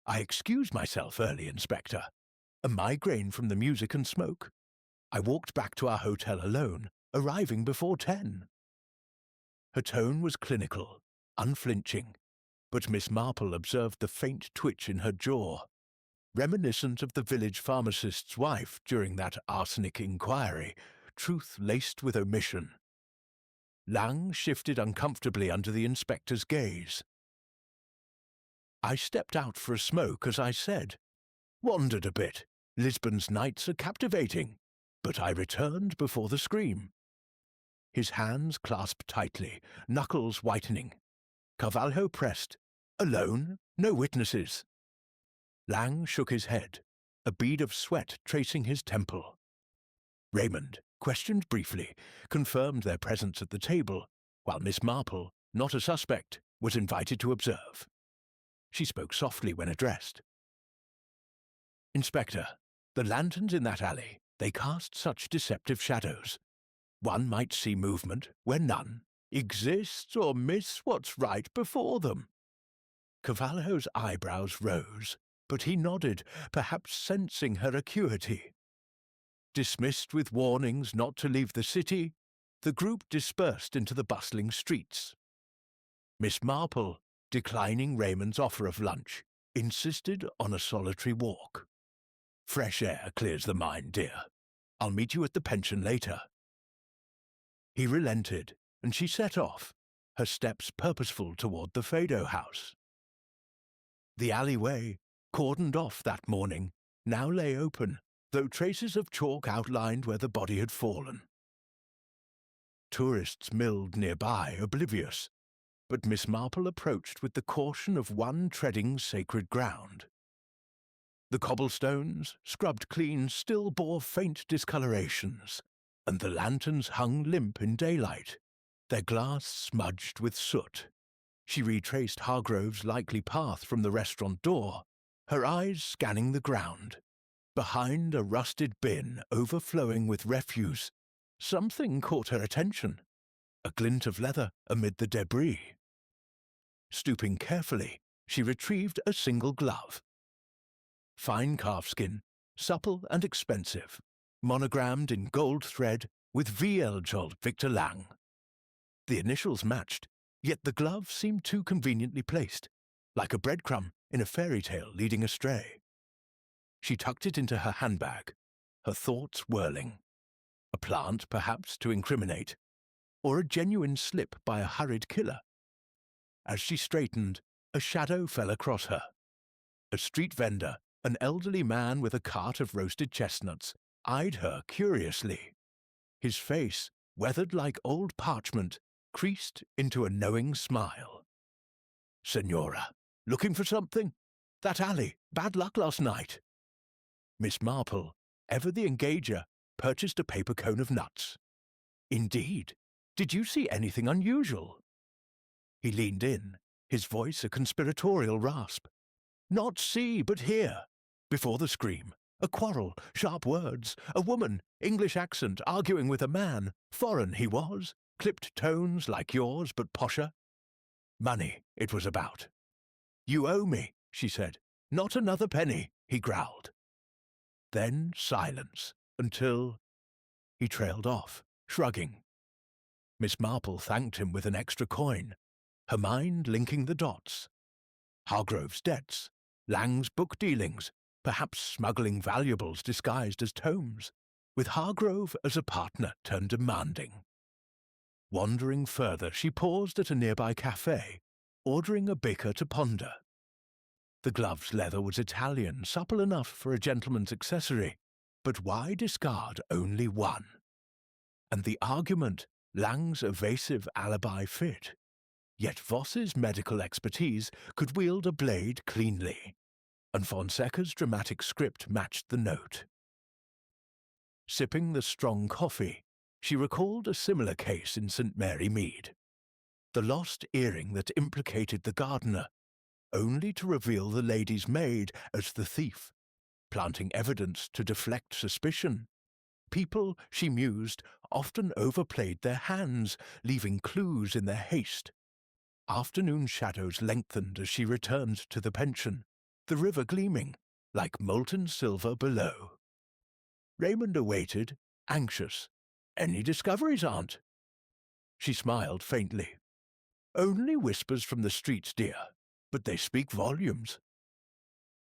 "I excused myself early, Inspector. A migraine from the music and smoke. I walked back to our hotel alone, arriving before 10. Her tone was clinical, unflinching, but Miss Marple observed the faint twitch in her jaw, reminiscent of the village pharmacist's wife during that arsenic inquiry, truth laced with omission. Lang shifted uncomfortably under the inspector's gaze. "I stepped out for a smoke, as I said. Wandered a bit. Lisbon's nights are captivating. But I returned before the scream." His hands clasped tightly, knuckles whitening. Carvalho pressed. "Alone? No witnesses?" Lang shook his head, a bead of sweat tracing his temple. Raymond, questioned briefly, confirmed their presence at the table, while Miss Marple, not a suspect, was invited to observe. She spoke softly when addressed. "Inspector, the lanterns in that alley, they cast such deceptive shadows. One might see movement where none exists or miss what's right before them." Carvalho's eyebrows rose, but he nodded, perhaps sensing her acuity. Dismissed with warnings not to leave the city, the group dispersed into the bustling streets. Miss Marple, declining Raymond's offer of lunch, insisted on a solitary walk. "Fresh air clears the mind, dear. I'll meet you at the pension later." He relented, and she set off, her steps purposeful toward the Fado house. The alleyway, cordoned off that morning, now lay open, though traces of chalk outlined where the body had fallen. Tourists milled nearby, oblivious, but Miss Marple approached with the caution of one treading sacred ground. The cobblestones, scrubbed clean, still bore faint discolorations, and the lanterns hung limp in daylight, their glass smudged with soot. She retraced Hargrove's likely path from the restaurant door, her eyes scanning the ground. Behind a rusted bin overflowing with refuse, something caught her attention, a glint of leather amid the debris. Stooping carefully, she retrieved a single glove. Fine calfskin, supple and expensive, monogrammed in gold thread with VL Jolt Victor Lang. The initials matched, yet the glove seemed too conveniently placed, like a breadcrumb in a fairy tale leading astray. She tucked it into her handbag, her thoughts whirling. A plant, perhaps, to incriminate, or a genuine slip by a hurried killer. As she straightened, a shadow fell across her. A street vendor, an elderly man with a cart of roasted chestnuts, eyed her curiously. His face, weathered like old parchment, creased into a knowing smile. "Senora, looking for something? That alley, bad luck last night." Miss Marple, ever the engager, purchased a paper cone of nuts. "Indeed. Did you see anything unusual?" He leaned in, his voice a conspiratorial rasp. "Not see, but hear." Before the scream, a quarrel, sharp words, a woman, English accent, arguing with a man. Foreign he was, clipped tones like yours, but posher. Money it was about. "You owe me," she said. "Not another penny," he growled. Then silence, until he trailed off, shrugging. Miss Marple thanked him with an extra coin, her mind linking the dots. Hargrove's debts, Lang's book dealings, perhaps smuggling valuables disguised as tomes, with Hargrove as a partner turned demanding. Wandering further, she paused at a nearby cafe, ordering a bicker to ponder. The glove's leather was Italian, supple enough for a gentleman's accessory, but why discard only one? And the argument, Lang's evasive alibi fit. Yet Voss's medical expertise could wield a blade cleanly, and Fonseca's dramatic script matched the note. Sipping the strong coffee, she recalled a similar case in St. Mary Mead. The lost earring that implicated the gardener, only to reveal the lady's maid as the thief, planting evidence to deflect suspicion. People, she mused, often overplayed their hands, leaving clues in their haste. Afternoon shadows lengthened as she returned to the pension, the river gleaming, like molten silver below. Raymond awaited, anxious. "Any discoveries, Aunt?" She smiled faintly. "Only whispers from the streets, dear, but they speak volumes."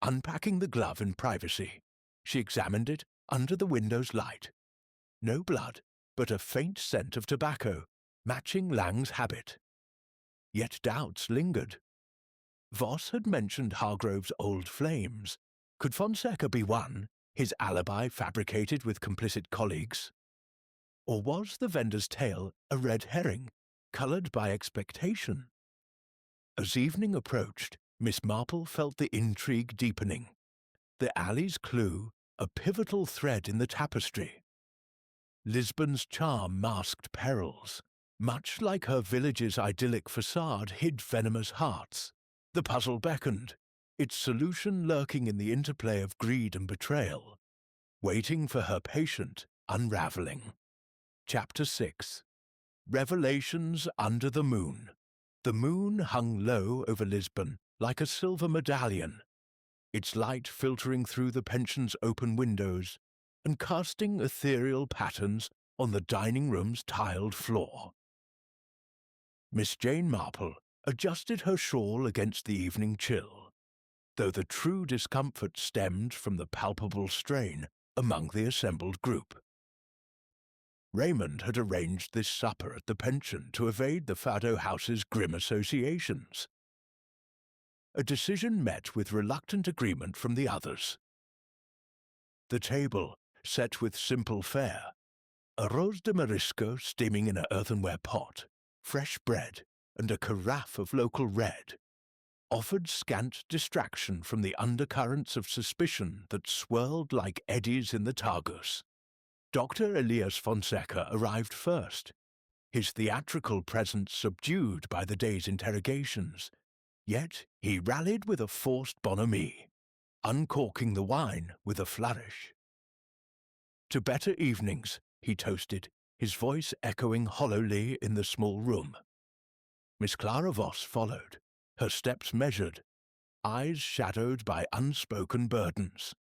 Unpacking the glove in privacy, she examined it under the window's light. No blood, but a faint scent of tobacco, matching Lang's habit. Yet doubts lingered. Voss had mentioned Hargrove's old flames. Could Fonseca be one, his alibi fabricated with complicit colleagues? Or was the vendor's tale a red herring, coloured by expectation? As evening approached, Miss Marple felt the intrigue deepening. The alley's clue, a pivotal thread in the tapestry. Lisbon's charm masked perils. Much like her village's idyllic facade hid venomous hearts. The puzzle beckoned, its solution lurking in the interplay of greed and betrayal, waiting for her patient unravelling. Chapter 6. Revelations under the moon. The moon hung low over Lisbon like a silver medallion, its light filtering through the pension's open windows and casting ethereal patterns on the dining room's tiled floor. Miss Jane Marple adjusted her shawl against the evening chill, though the true discomfort stemmed from the palpable strain among the assembled group. Raymond had arranged this supper at the pension to evade the Fado house's grim associations. A decision met with reluctant agreement from the others. The table, set with simple fare, a rose de marisco steaming in an earthenware pot, fresh bread, and a carafe of local red, offered scant distraction from the undercurrents of suspicion that swirled like eddies in the Tagus. Dr. Elias Fonseca arrived first, his theatrical presence subdued by the day's interrogations, yet he rallied with a forced bonhomie, uncorking the wine with a flourish. "To better evenings," he toasted, his voice echoing hollowly in the small room. Miss Clara Voss followed, her steps measured, eyes shadowed by unspoken burdens.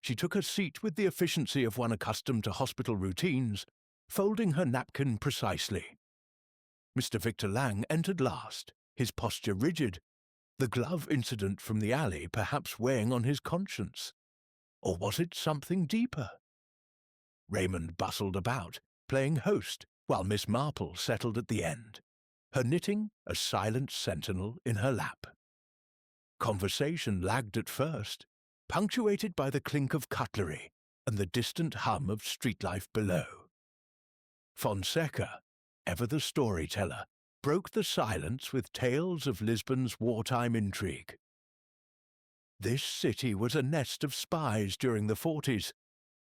She took her seat with the efficiency of one accustomed to hospital routines, folding her napkin precisely. Mr. Victor Lang entered last, his posture rigid, the glove incident from the alley perhaps weighing on his conscience. Or was it something deeper? Raymond bustled about, playing host, while Miss Marple settled at the end, her knitting a silent sentinel in her lap. Conversation lagged at first, punctuated by the clink of cutlery and the distant hum of street life below. Fonseca, ever the storyteller, broke the silence with tales of Lisbon's wartime intrigue. This city was a nest of spies during the 40s,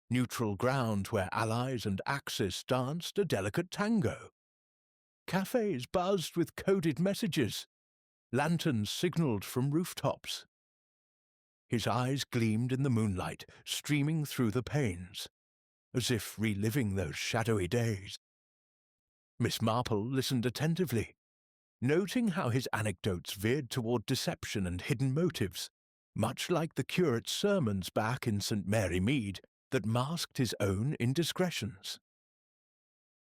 neutral ground where allies and Axis danced a delicate tango. Cafes buzzed with coded messages. Lanterns signalled from rooftops. His eyes gleamed in the moonlight, streaming through the panes, as if reliving those shadowy days. Miss Marple listened attentively, noting how his anecdotes veered toward deception and hidden motives, much like the curate's sermons back in St. Mary Mead that masked his own indiscretions.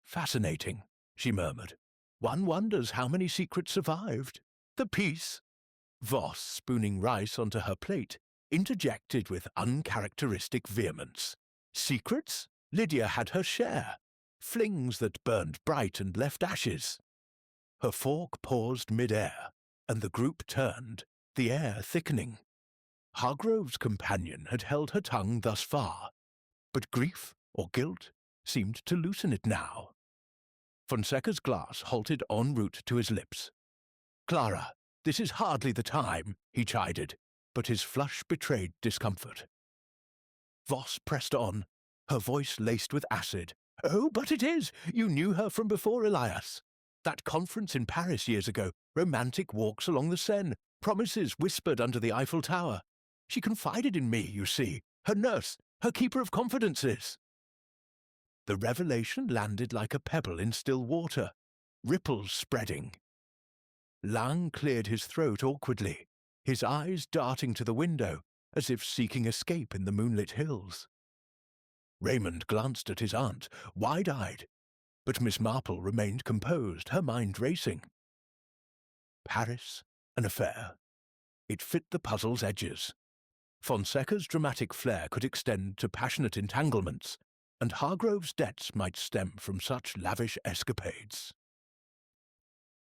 "Fascinating," she murmured. "One wonders how many secrets survived. The peace." Voss, spooning rice onto her plate, interjected with uncharacteristic vehemence. "Secrets? Lydia had her share. Flings that burned bright and left ashes." Her fork paused mid-air, and the group turned, the air thickening. Hargrove's companion had held her tongue thus far, but grief or guilt seemed to loosen it now. Fonseca's glass halted en route to his lips. "Clara, this is hardly the time," he chided, but his flush betrayed discomfort. Voss pressed on, her voice laced with acid. "Oh, but it is! You knew her from before, Elias. That conference in Paris years ago, romantic walks along the Seine, promises whispered under the Eiffel Tower. She confided in me, you see, her nurse, her keeper of confidences." The revelation landed like a pebble in still water, ripples spreading. Lang cleared his throat awkwardly, his eyes darting to the window, as if seeking escape in the moonlit hills. Raymond glanced at his aunt, wide-eyed, but Miss Marple remained composed, her mind racing. Paris, an affair. It fit the puzzle's edges. Fonseca's dramatic flair could extend to passionate entanglements, and Hargrove's debts might stem from such lavish escapades.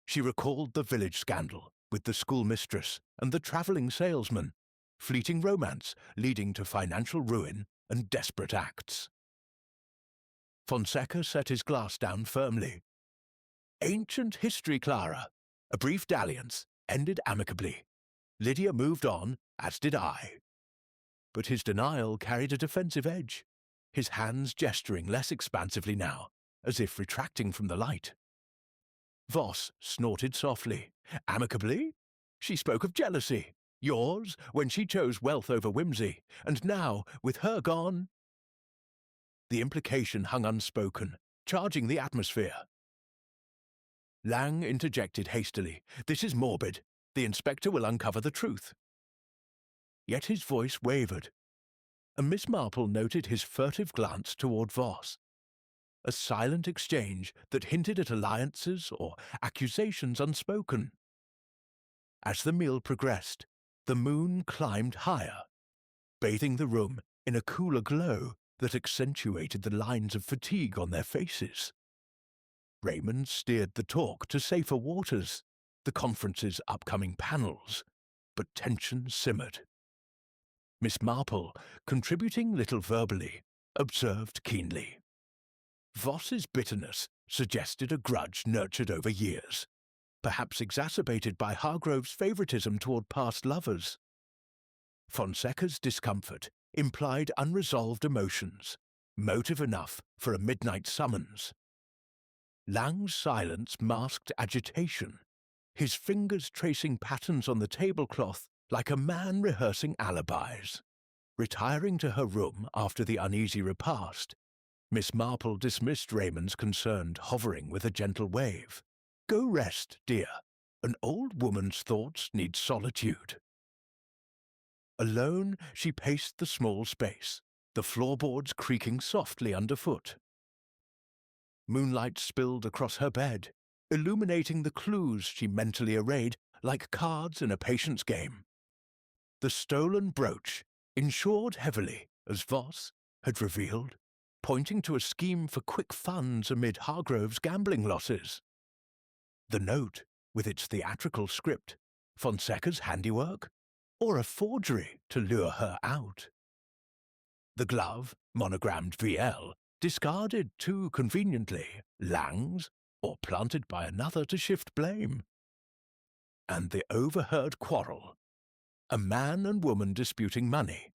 She recalled the village scandal with the schoolmistress and the travelling salesman, fleeting romance leading to financial ruin and desperate acts. Fonseca set his glass down firmly. "Ancient history, Clara. A brief dalliance, ended amicably. Lydia moved on, as did I." But his denial carried a defensive edge, his hands gesturing less expansively now, as if retracting from the light. Voss snorted softly. "Amicably? She spoke of jealousy. Yours, when she chose wealth over whimsy, and now, with her gone—" The implication hung unspoken, charging the atmosphere. Lang interjected hastily. "This is morbid. The inspector will uncover the truth." Yet his voice wavered, and Miss Marple noted his furtive glance toward Voss, a silent exchange that hinted at alliances or accusations unspoken. As the meal progressed, the moon climbed higher, bathing the room in a cooler glow that accentuated the lines of fatigue on their faces. Raymond steered the talk to safer waters, the conference's upcoming panels, but tension simmered. Miss Marple, contributing little verbally, observed keenly. Voss's bitterness suggested a grudge nurtured over years, perhaps exacerbated by Hargrove's favouritism toward past lovers. Fonseca's discomfort implied unresolved emotions, motive enough for a midnight summons. Lang's silence masked agitation, his fingers tracing patterns on the tablecloth like a man rehearsing alibis. Retiring to her room after the uneasy repast, Miss Marple dismissed Raymond's concerned hovering with a gentle wave. "Go rest, dear. An old woman's thoughts need solitude." Alone, she paced the small space, the floorboards creaking softly underfoot. Moonlight spilled across her bed, illuminating the clues she mentally arrayed like cards in a patience game. The stolen brooch, insured heavily, as Voss had revealed, pointing to a scheme for quick funds amid Hargrove's gambling losses. The note, with its theatrical script, Fonseca's handiwork, or a forgery to lure her out. The glove, monogrammed VL, discarded too conveniently, Lang's, or planted by another to shift blame. And the overheard quarrel, a man and woman disputing money,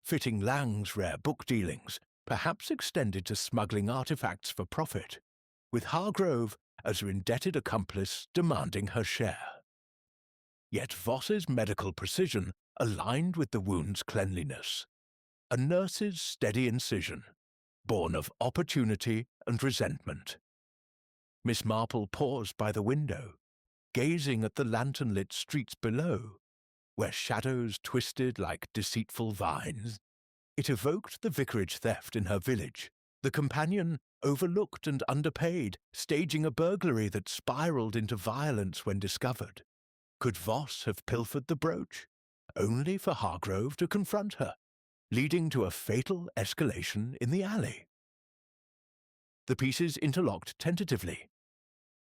fitting Lang's rare book dealings, perhaps extended to smuggling artifacts for profit, with Hargrove as her indebted accomplice demanding her share. Yet Voss's medical precision aligned with the wound's cleanliness. A nurse's steady incision, born of opportunity and resentment. Miss Marple paused by the window, gazing at the lantern-lit streets below, where shadows twisted like deceitful vines. It evoked the vicarage theft in her village, the companion overlooked and underpaid, staging a burglary that spiraled into violence when discovered. Could Voss have pilfered the brooch, only for Hargrove to confront her, leading to a fatal escalation in the alley? The pieces interlocked tentatively.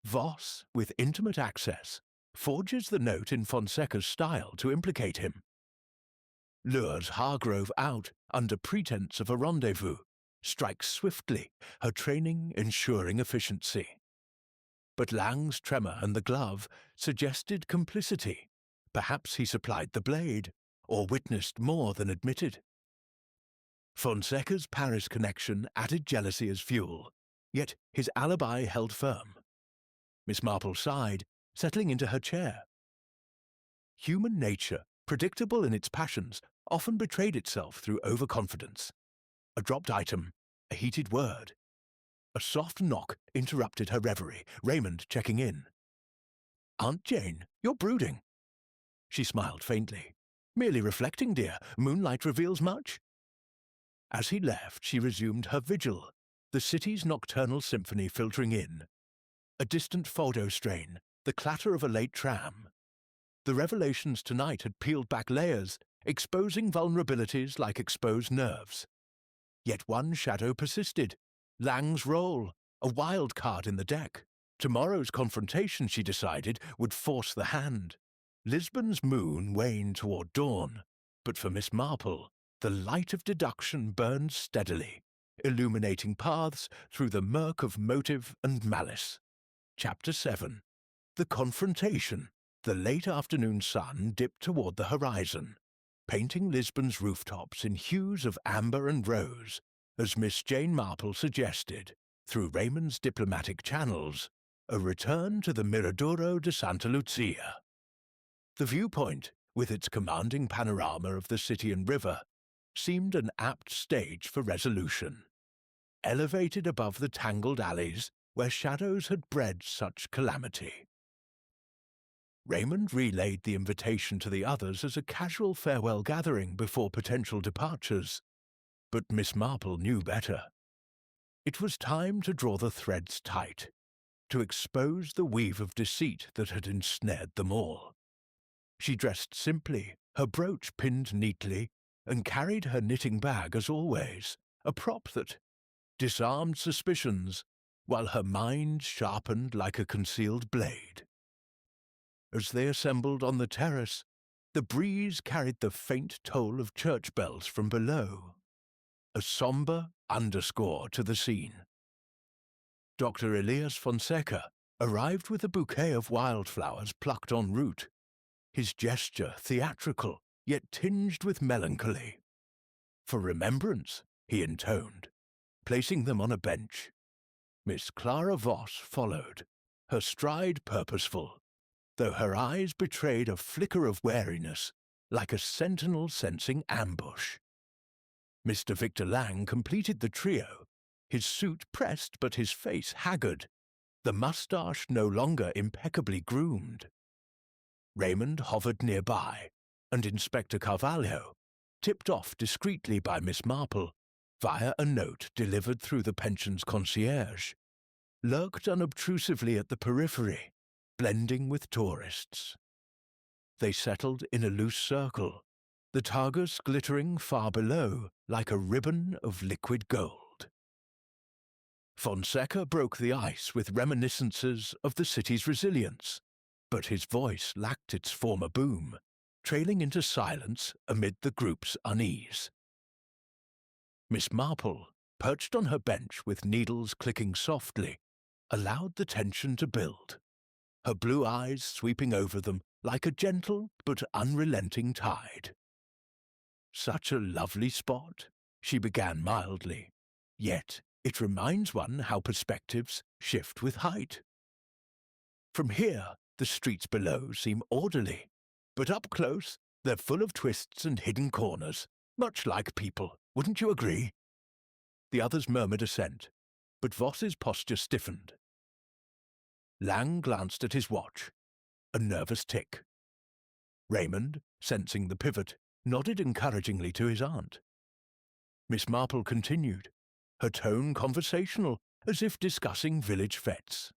Voss, with intimate access, forges the note in Fonseca's style to implicate him. Lures Hargrove out under pretense of a rendezvous, strikes swiftly, her training ensuring efficiency. But Lang's tremor and the glove suggested complicity. Perhaps he supplied the blade, or witnessed more than admitted. Fonseca's Paris connection added jealousy as fuel, yet his alibi held firm. Miss Marple sighed, settling into her chair. Human nature, predictable in its passions, often betrayed itself through overconfidence. A dropped item, a heated word. A soft knock interrupted her reverie, Raymond checking in. "Aunt Jane, you're brooding." She smiled faintly. "Merely reflecting, dear. Moonlight reveals much." As he left, she resumed her vigil, the city's nocturnal symphony filtering in. A distant photo strain, the clatter of a late tram. The revelations tonight had peeled back layers, exposing vulnerabilities like exposed nerves. Yet one shadow persisted. Lang's role, a wild card in the deck. Tomorrow's confrontation, she decided, would force the hand. Lisbon's moon waned toward dawn, but for Miss Marple, the light of deduction burned steadily, illuminating paths through the murk of motive and malice. Chapter 7. The Confrontation. The late afternoon sun dipped toward the horizon, painting Lisbon's rooftops in hues of amber and rose, as Miss Jane Marple suggested, through Raymond's diplomatic channels, a return to the Miradoro de Santa Lucia. The viewpoint, with its commanding panorama of the city and river, seemed an apt stage for resolution. Elevated above the tangled alleys where shadows had bred such calamity. Raymond relayed the invitation to the others as a casual farewell gathering before potential departures, but Miss Marple knew better. It was time to draw the threads tight, to expose the weave of deceit that had ensnared them all. She dressed simply, her brooch pinned neatly, and carried her knitting bag as always, a prop that disarmed suspicions, while her mind sharpened like a concealed blade. As they assembled on the terrace, the breeze carried the faint toll of church bells from below, a sombre underscore to the scene. Dr. Elias Fonseca arrived with a bouquet of wildflowers plucked en route, his gesture theatrical, yet tinged with melancholy. "For remembrance," he intoned, placing them on a bench. Miss Clara Voss followed, her stride purposeful, though her eyes betrayed a flicker of wariness, like a sentinel sensing ambush. Mr. Victor Lang completed the trio, his suit pressed but his face haggard, the moustache no longer impeccably groomed. Raymond hovered nearby, and Inspector Carvalho, tipped off discreetly by Miss Marple, via a note delivered through the pension's concierge, lurked unobtrusively at the periphery, blending with tourists. They settled in a loose circle, the Tagus glittering far below like a ribbon of liquid gold. Fonseca broke the ice with reminiscences of the city's resilience, but his voice lacked its former boom, trailing into silence amid the group's unease. Miss Marple, perched on her bench with needles clicking softly, allowed the tension to build, her blue eyes sweeping over them like a gentle but unrelenting tide. "Such a lovely spot," she began mildly, "yet it reminds one how perspectives shift with height. From here, the streets below seem orderly, But up close, they're full of twists and hidden corners, much like people, wouldn't you agree? The others murmured assent, but Voss's posture stiffened. Lang glanced at his watch. A nervous tick. Raymond, sensing the pivot, nodded encouragingly to his aunt. Miss Marple continued, her tone conversational, as if discussing village fetes.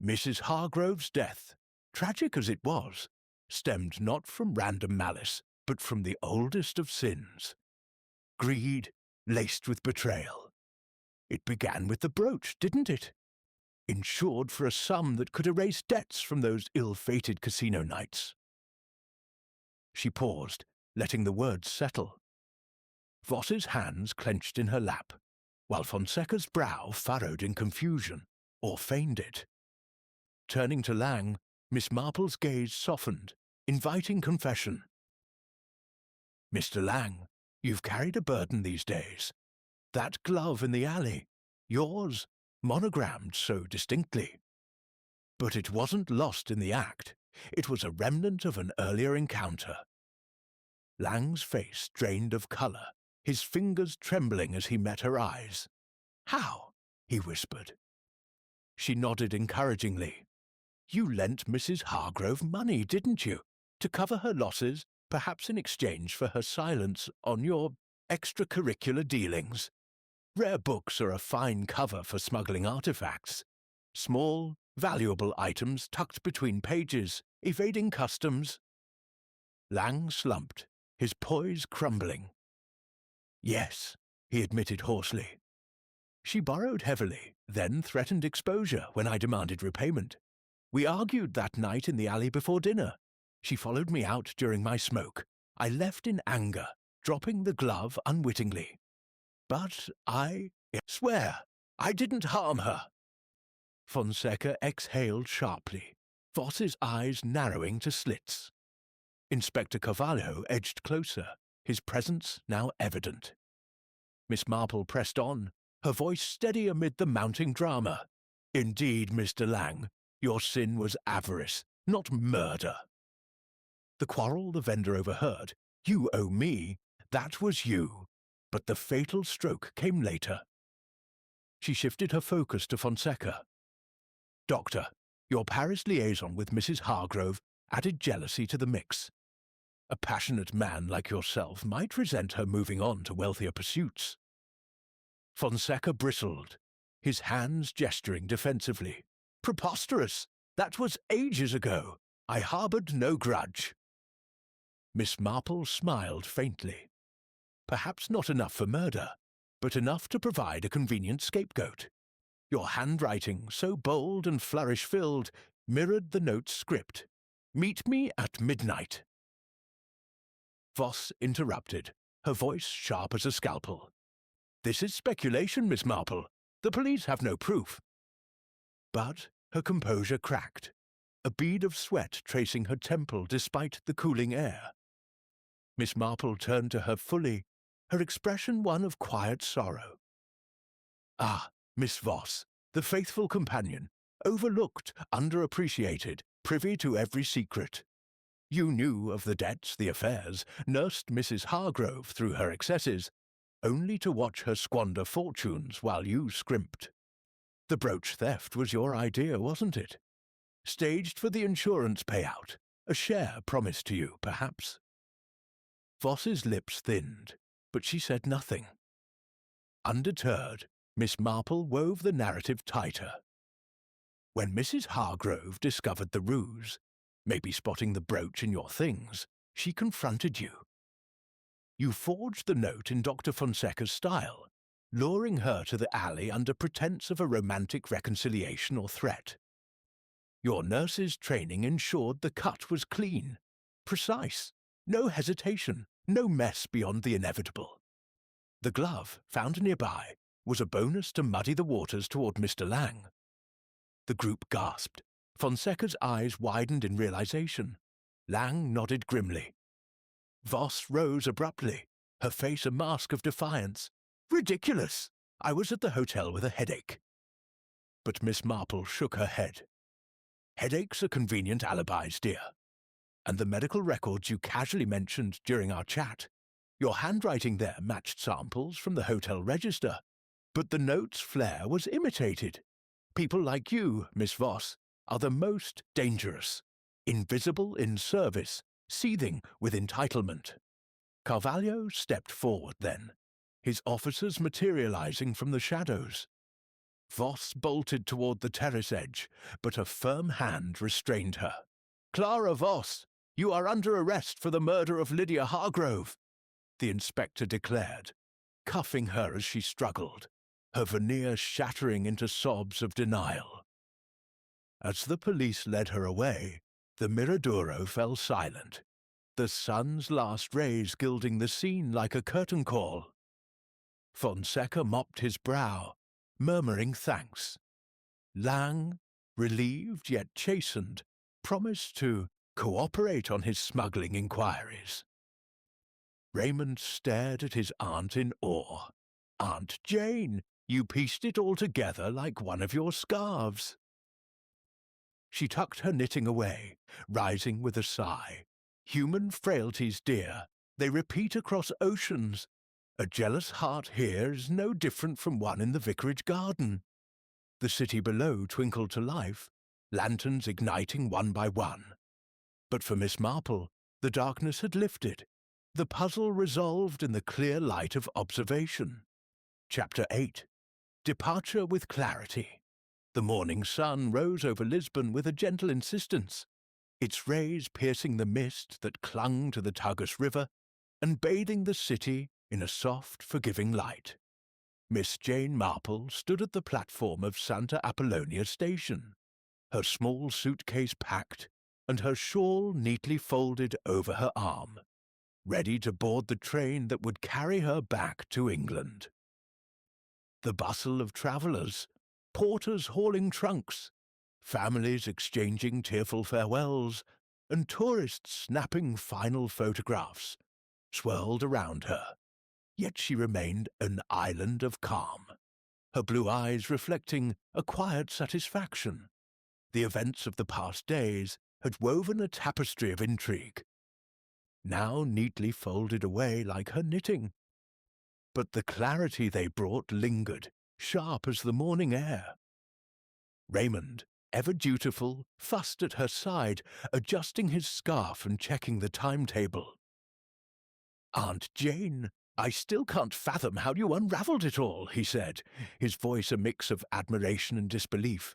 Mrs. Hargrove's death, tragic as it was, stemmed not from random malice, but from the oldest of sins. Greed, laced with betrayal. It began with the brooch, didn't it? Insured for a sum that could erase debts from those ill-fated casino nights. She paused, letting the words settle. Voss's hands clenched in her lap, while Fonseca's brow furrowed in confusion, or feigned it. Turning to Lang, Miss Marple's gaze softened, inviting confession. Mr. Lang, you've carried a burden these days. That glove in the alley, yours, monogrammed so distinctly. But it wasn't lost in the act. It was a remnant of an earlier encounter. Lang's face drained of colour, his fingers trembling as he met her eyes. "How?" he whispered. She nodded encouragingly. "You lent Mrs. Hargrove money, didn't you? To cover her losses, perhaps in exchange for her silence on your extracurricular dealings. Rare books are a fine cover for smuggling artifacts. Small, valuable items tucked between pages, evading customs." Lang slumped, his poise crumbling. "Yes," he admitted hoarsely. "She borrowed heavily, then threatened exposure when I demanded repayment. We argued that night in the alley before dinner. She followed me out during my smoke. I left in anger, dropping the glove unwittingly. But I swear I didn't harm her." Fonseca exhaled sharply, Voss's eyes narrowing to slits. Inspector Carvalho edged closer, his presence now evident. Miss Marple pressed on, her voice steady amid the mounting drama. "Indeed, Mr. Lang, your sin was avarice, not murder." The quarrel the vendor overheard, "You owe me," that was you. But the fatal stroke came later. She shifted her focus to Fonseca. "Doctor, your Paris liaison with Mrs. Hargrove added jealousy to the mix. A passionate man like yourself might resent her moving on to wealthier pursuits." Fonseca bristled, his hands gesturing defensively. "Preposterous! That was ages ago. I harboured no grudge." Miss Marple smiled faintly. "Perhaps not enough for murder, but enough to provide a convenient scapegoat. Your handwriting, so bold and flourish-filled, mirrored the note's script. Meet me at midnight." Voss interrupted, her voice sharp as a scalpel. "This is speculation, Miss Marple. The police have no proof." But her composure cracked, a bead of sweat tracing her temple despite the cooling air. Miss Marple turned to her fully, her expression one of quiet sorrow. "Ah, Miss Voss, the faithful companion, overlooked, underappreciated, privy to every secret. You knew of the debts, the affairs, nursed Mrs. Hargrove through her excesses, only to watch her squander fortunes while you scrimped. The brooch theft was your idea, wasn't it? Staged for the insurance payout, a share promised to you, perhaps." Voss's lips thinned, but she said nothing. Undeterred, Miss Marple wove the narrative tighter. "When Mrs. Hargrove discovered the ruse, maybe spotting the brooch in your things, she confronted you. You forged the note in Dr. Fonseca's style, luring her to the alley under pretense of a romantic reconciliation or threat. Your nurse's training ensured the cut was clean, precise, no hesitation, no mess beyond the inevitable. The glove, found nearby, was a bonus to muddy the waters toward Mr. Lang." The group gasped. Fonseca's eyes widened in realization. Lang nodded grimly. Voss rose abruptly, her face a mask of defiance. "Ridiculous! I was at the hotel with a headache." But Miss Marple shook her head. "Headaches are convenient alibis, dear. And the medical records you casually mentioned during our chat, your handwriting there matched samples from the hotel register, but the note's flair was imitated. People like you, Miss Voss, are the most dangerous, invisible in service, seething with entitlement. Carvalho stepped forward then, his officers materializing from the shadows. Voss bolted toward the terrace edge, but a firm hand restrained her. "Clara Voss, you are under arrest for the murder of Lydia Hargrove," the inspector declared, cuffing her as she struggled, her veneer shattering into sobs of denial. As the police led her away, the Miradoro fell silent, the sun's last rays gilding the scene like a curtain call. Fonseca mopped his brow, murmuring thanks. Lang, relieved yet chastened, promised to cooperate on his smuggling inquiries. Raymond stared at his aunt in awe. "Aunt Jane, you pieced it all together like one of your scarves." She tucked her knitting away, rising with a sigh. "Human frailties, dear, they repeat across oceans. A jealous heart here is no different from one in the vicarage garden." The city below twinkled to life, lanterns igniting one by one. But for Miss Marple, the darkness had lifted, the puzzle resolved in the clear light of observation. Chapter 8. Departure with Clarity. The morning sun rose over Lisbon with a gentle insistence, its rays piercing the mist that clung to the Tagus River and bathing the city in a soft, forgiving light. Miss Jane Marple stood at the platform of Santa Apollonia Station, her small suitcase packed and her shawl neatly folded over her arm, ready to board the train that would carry her back to England. The bustle of travellers, porters hauling trunks, families exchanging tearful farewells, and tourists snapping final photographs, swirled around her, yet she remained an island of calm, her blue eyes reflecting a quiet satisfaction. The events of the past days had woven a tapestry of intrigue, now neatly folded away like her knitting. But the clarity they brought lingered, sharp as the morning air. Raymond, ever dutiful, fussed at her side, adjusting his scarf and checking the timetable. "Aunt Jane, I still can't fathom how you unravelled it all," he said, his voice a mix of admiration and disbelief.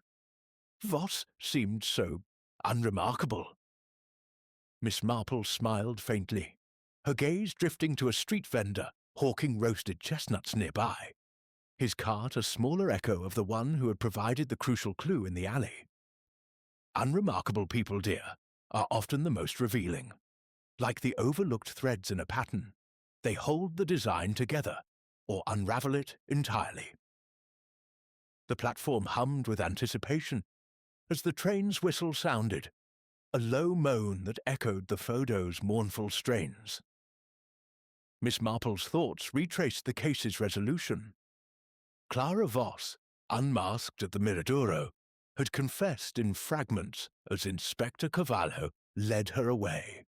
"Voss seemed so unremarkable." Miss Marple smiled faintly, her gaze drifting to a street vendor hawking roasted chestnuts nearby, his cart a smaller echo of the one who had provided the crucial clue in the alley. "Unremarkable people, dear, are often the most revealing. Like the overlooked threads in a pattern, they hold the design together, or unravel it entirely." The platform hummed with anticipation as the train's whistle sounded, a low moan that echoed the Fodo's mournful strains. Miss Marple's thoughts retraced the case's resolution. Clara Voss, unmasked at the Miradoro, had confessed in fragments as Inspector Carvalho led her away.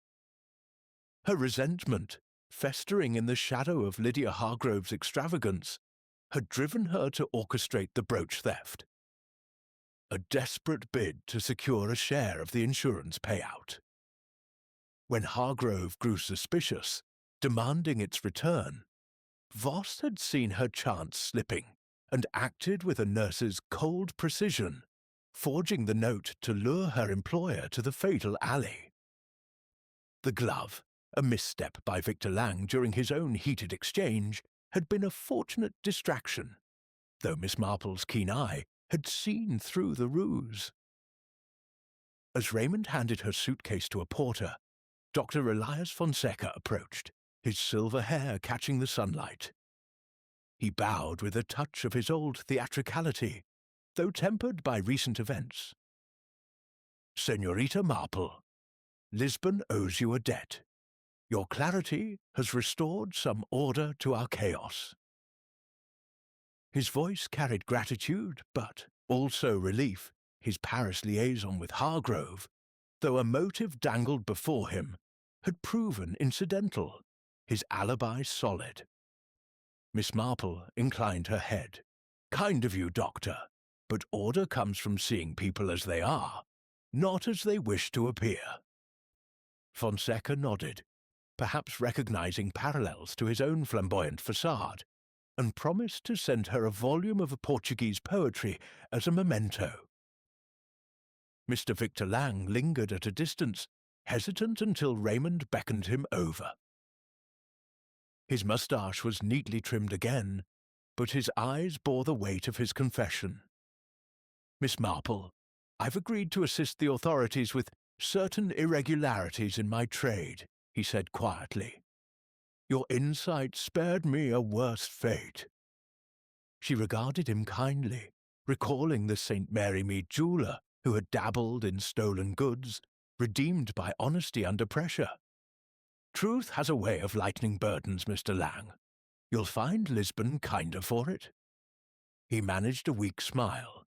Her resentment, festering in the shadow of Lydia Hargrove's extravagance, had driven her to orchestrate the brooch theft. A desperate bid to secure a share of the insurance payout. When Hargrove grew suspicious, demanding its return, Voss had seen her chance slipping and acted with a nurse's cold precision, forging the note to lure her employer to the fatal alley. The glove, a misstep by Victor Lang during his own heated exchange, had been a fortunate distraction, though Miss Marple's keen eye had seen through the ruse. As Raymond handed her suitcase to a porter, Dr. Elias Fonseca approached, his silver hair catching the sunlight. He bowed with a touch of his old theatricality, though tempered by recent events. "Señorita Marple, Lisbon owes you a debt. Your clarity has restored some order to our chaos." His voice carried gratitude, but also relief. His Paris liaison with Hargrove, though a motive dangled before him had proven incidental, his alibi solid. Miss Marple inclined her head. "Kind of you, Doctor, but order comes from seeing people as they are, not as they wish to appear." Fonseca nodded, perhaps recognizing parallels to his own flamboyant facade, and promised to send her a volume of Portuguese poetry as a memento. Mr. Victor Lang lingered at a distance, hesitant until Raymond beckoned him over. His moustache was neatly trimmed again, but his eyes bore the weight of his confession. "Miss Marple, I've agreed to assist the authorities with certain irregularities in my trade," he said quietly. "Your insight spared me a worse fate." She regarded him kindly, recalling the St. Mary Mead jeweller who had dabbled in stolen goods, redeemed by honesty under pressure. "Truth has a way of lightening burdens, Mr. Lang. You'll find Lisbon kinder for it." He managed a weak smile,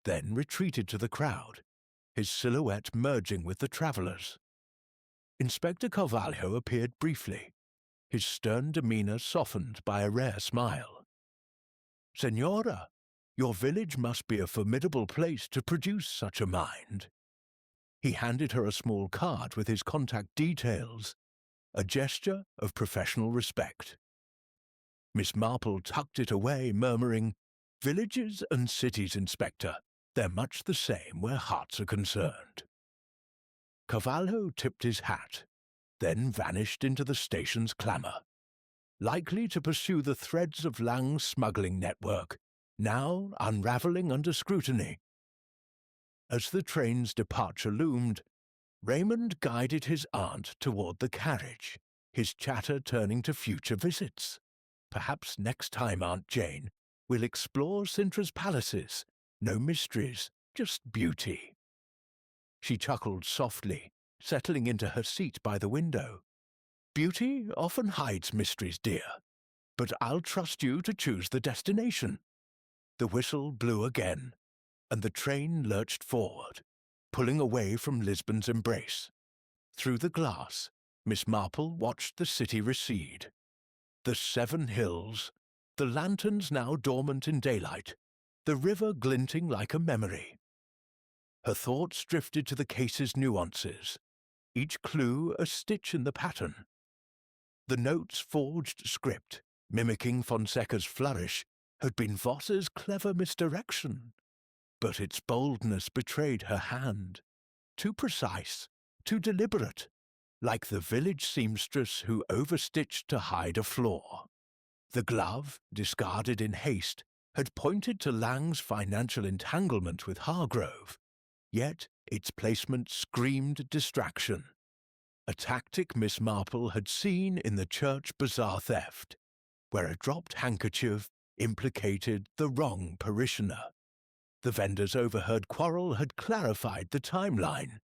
then retreated to the crowd, his silhouette merging with the travellers. Inspector Carvalho appeared briefly, his stern demeanour softened by a rare smile. "Senora, your village must be a formidable place to produce such a mind." He handed her a small card with his contact details, a gesture of professional respect. Miss Marple tucked it away, murmuring, "Villages and cities, Inspector, they're much the same where hearts are concerned." Carvalho tipped his hat, then vanished into the station's clamour, likely to pursue the threads of Lang's smuggling network, now unravelling under scrutiny. As the train's departure loomed, Raymond guided his aunt toward the carriage, his chatter turning to future visits. "Perhaps next time, Aunt Jane, we'll explore Sintra's palaces. No mysteries, just beauty." She chuckled softly, settling into her seat by the window. "Beauty often hides mysteries, dear, but I'll trust you to choose the destination." The whistle blew again, and the train lurched forward, pulling away from Lisbon's embrace. Through the glass, Miss Marple watched the city recede. The 7 hills, the lanterns now dormant in daylight, the river glinting like a memory. Her thoughts drifted to the case's nuances, each clue a stitch in the pattern. The note's forged script, mimicking Fonseca's flourish, had been Voss's clever misdirection, but its boldness betrayed her hand. Too precise, too deliberate, like the village seamstress who overstitched to hide a flaw. The glove, discarded in haste, had pointed to Lang's financial entanglement with Hargrove, yet its placement screamed distraction. A tactic Miss Marple had seen in the church bazaar theft, where a dropped handkerchief implicated the wrong parishioner. The vendor's overheard quarrel had clarified the timeline,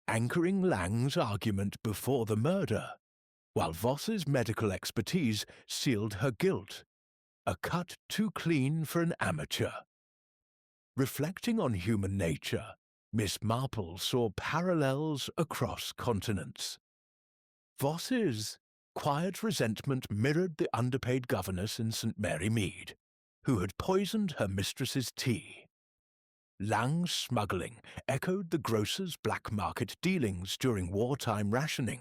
anchoring Lang's argument before the murder, while Voss's medical expertise sealed her guilt, a cut too clean for an amateur. Reflecting on human nature, Miss Marple saw parallels across continents. Voss's quiet resentment mirrored the underpaid governess in St. Mary Mead, who had poisoned her mistress's tea. Lang's smuggling echoed the grocer's black market dealings during wartime rationing.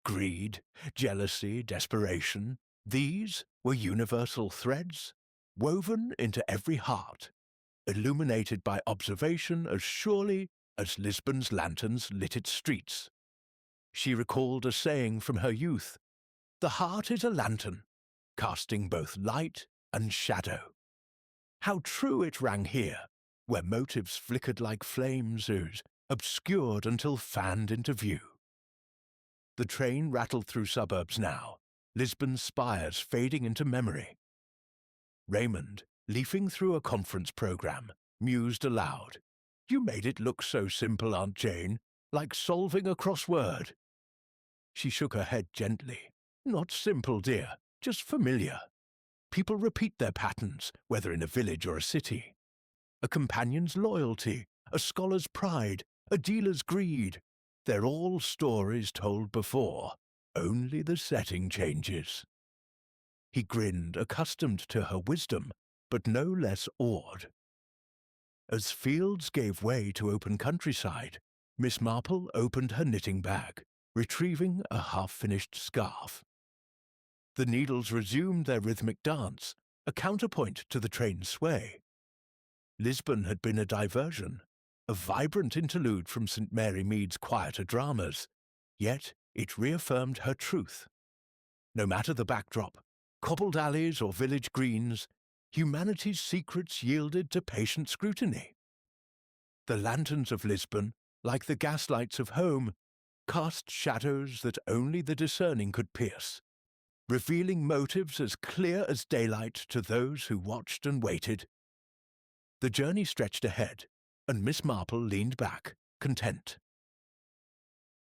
Greed, jealousy, desperation, these were universal threads, woven into every heart, illuminated by observation as surely as Lisbon's lanterns lit its streets. She recalled a saying from her youth, "The heart is a lantern, casting both light and shadow." How true it rang here, where motives flickered like flames, obscured until fanned into view. The train rattled through suburbs now, Lisbon's spires fading into memory. Raymond, leafing through a conference program, mused aloud. "You made it look so simple, Aunt Jane, like solving a crossword." She shook her head gently. "Not simple, dear, just familiar. People repeat their patterns, whether in a village or a city. A companion's loyalty, a scholar's pride, a dealer's greed. They're all stories told before, only the setting changes. He grinned, accustomed to her wisdom, but no less awed. As fields gave way to open countryside, Miss Marple opened her knitting bag, retrieving a half-finished scarf. The needles resumed their rhythmic dance, a counterpoint to the train's sway. Lisbon had been a diversion, a vibrant interlude from St. Mary Mead's quieter dramas, yet it reaffirmed her truth. No matter the backdrop, cobbled alleys or village greens, humanity's secrets yielded to patient scrutiny. The lanterns of Lisbon, like the gaslights of home, cast shadows that only the discerning could pierce, revealing motives as clear as daylight to those who watched and waited. The journey stretched ahead, and Miss Marple leaned back, content.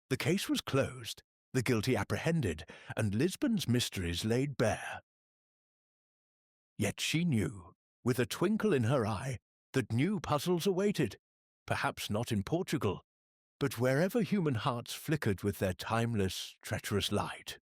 The case was closed, the guilty apprehended, and Lisbon's mysteries laid bare. Yet she knew, with a twinkle in her eye, that new puzzles awaited, perhaps not in Portugal, but wherever human hearts flickered with their timeless, treacherous light.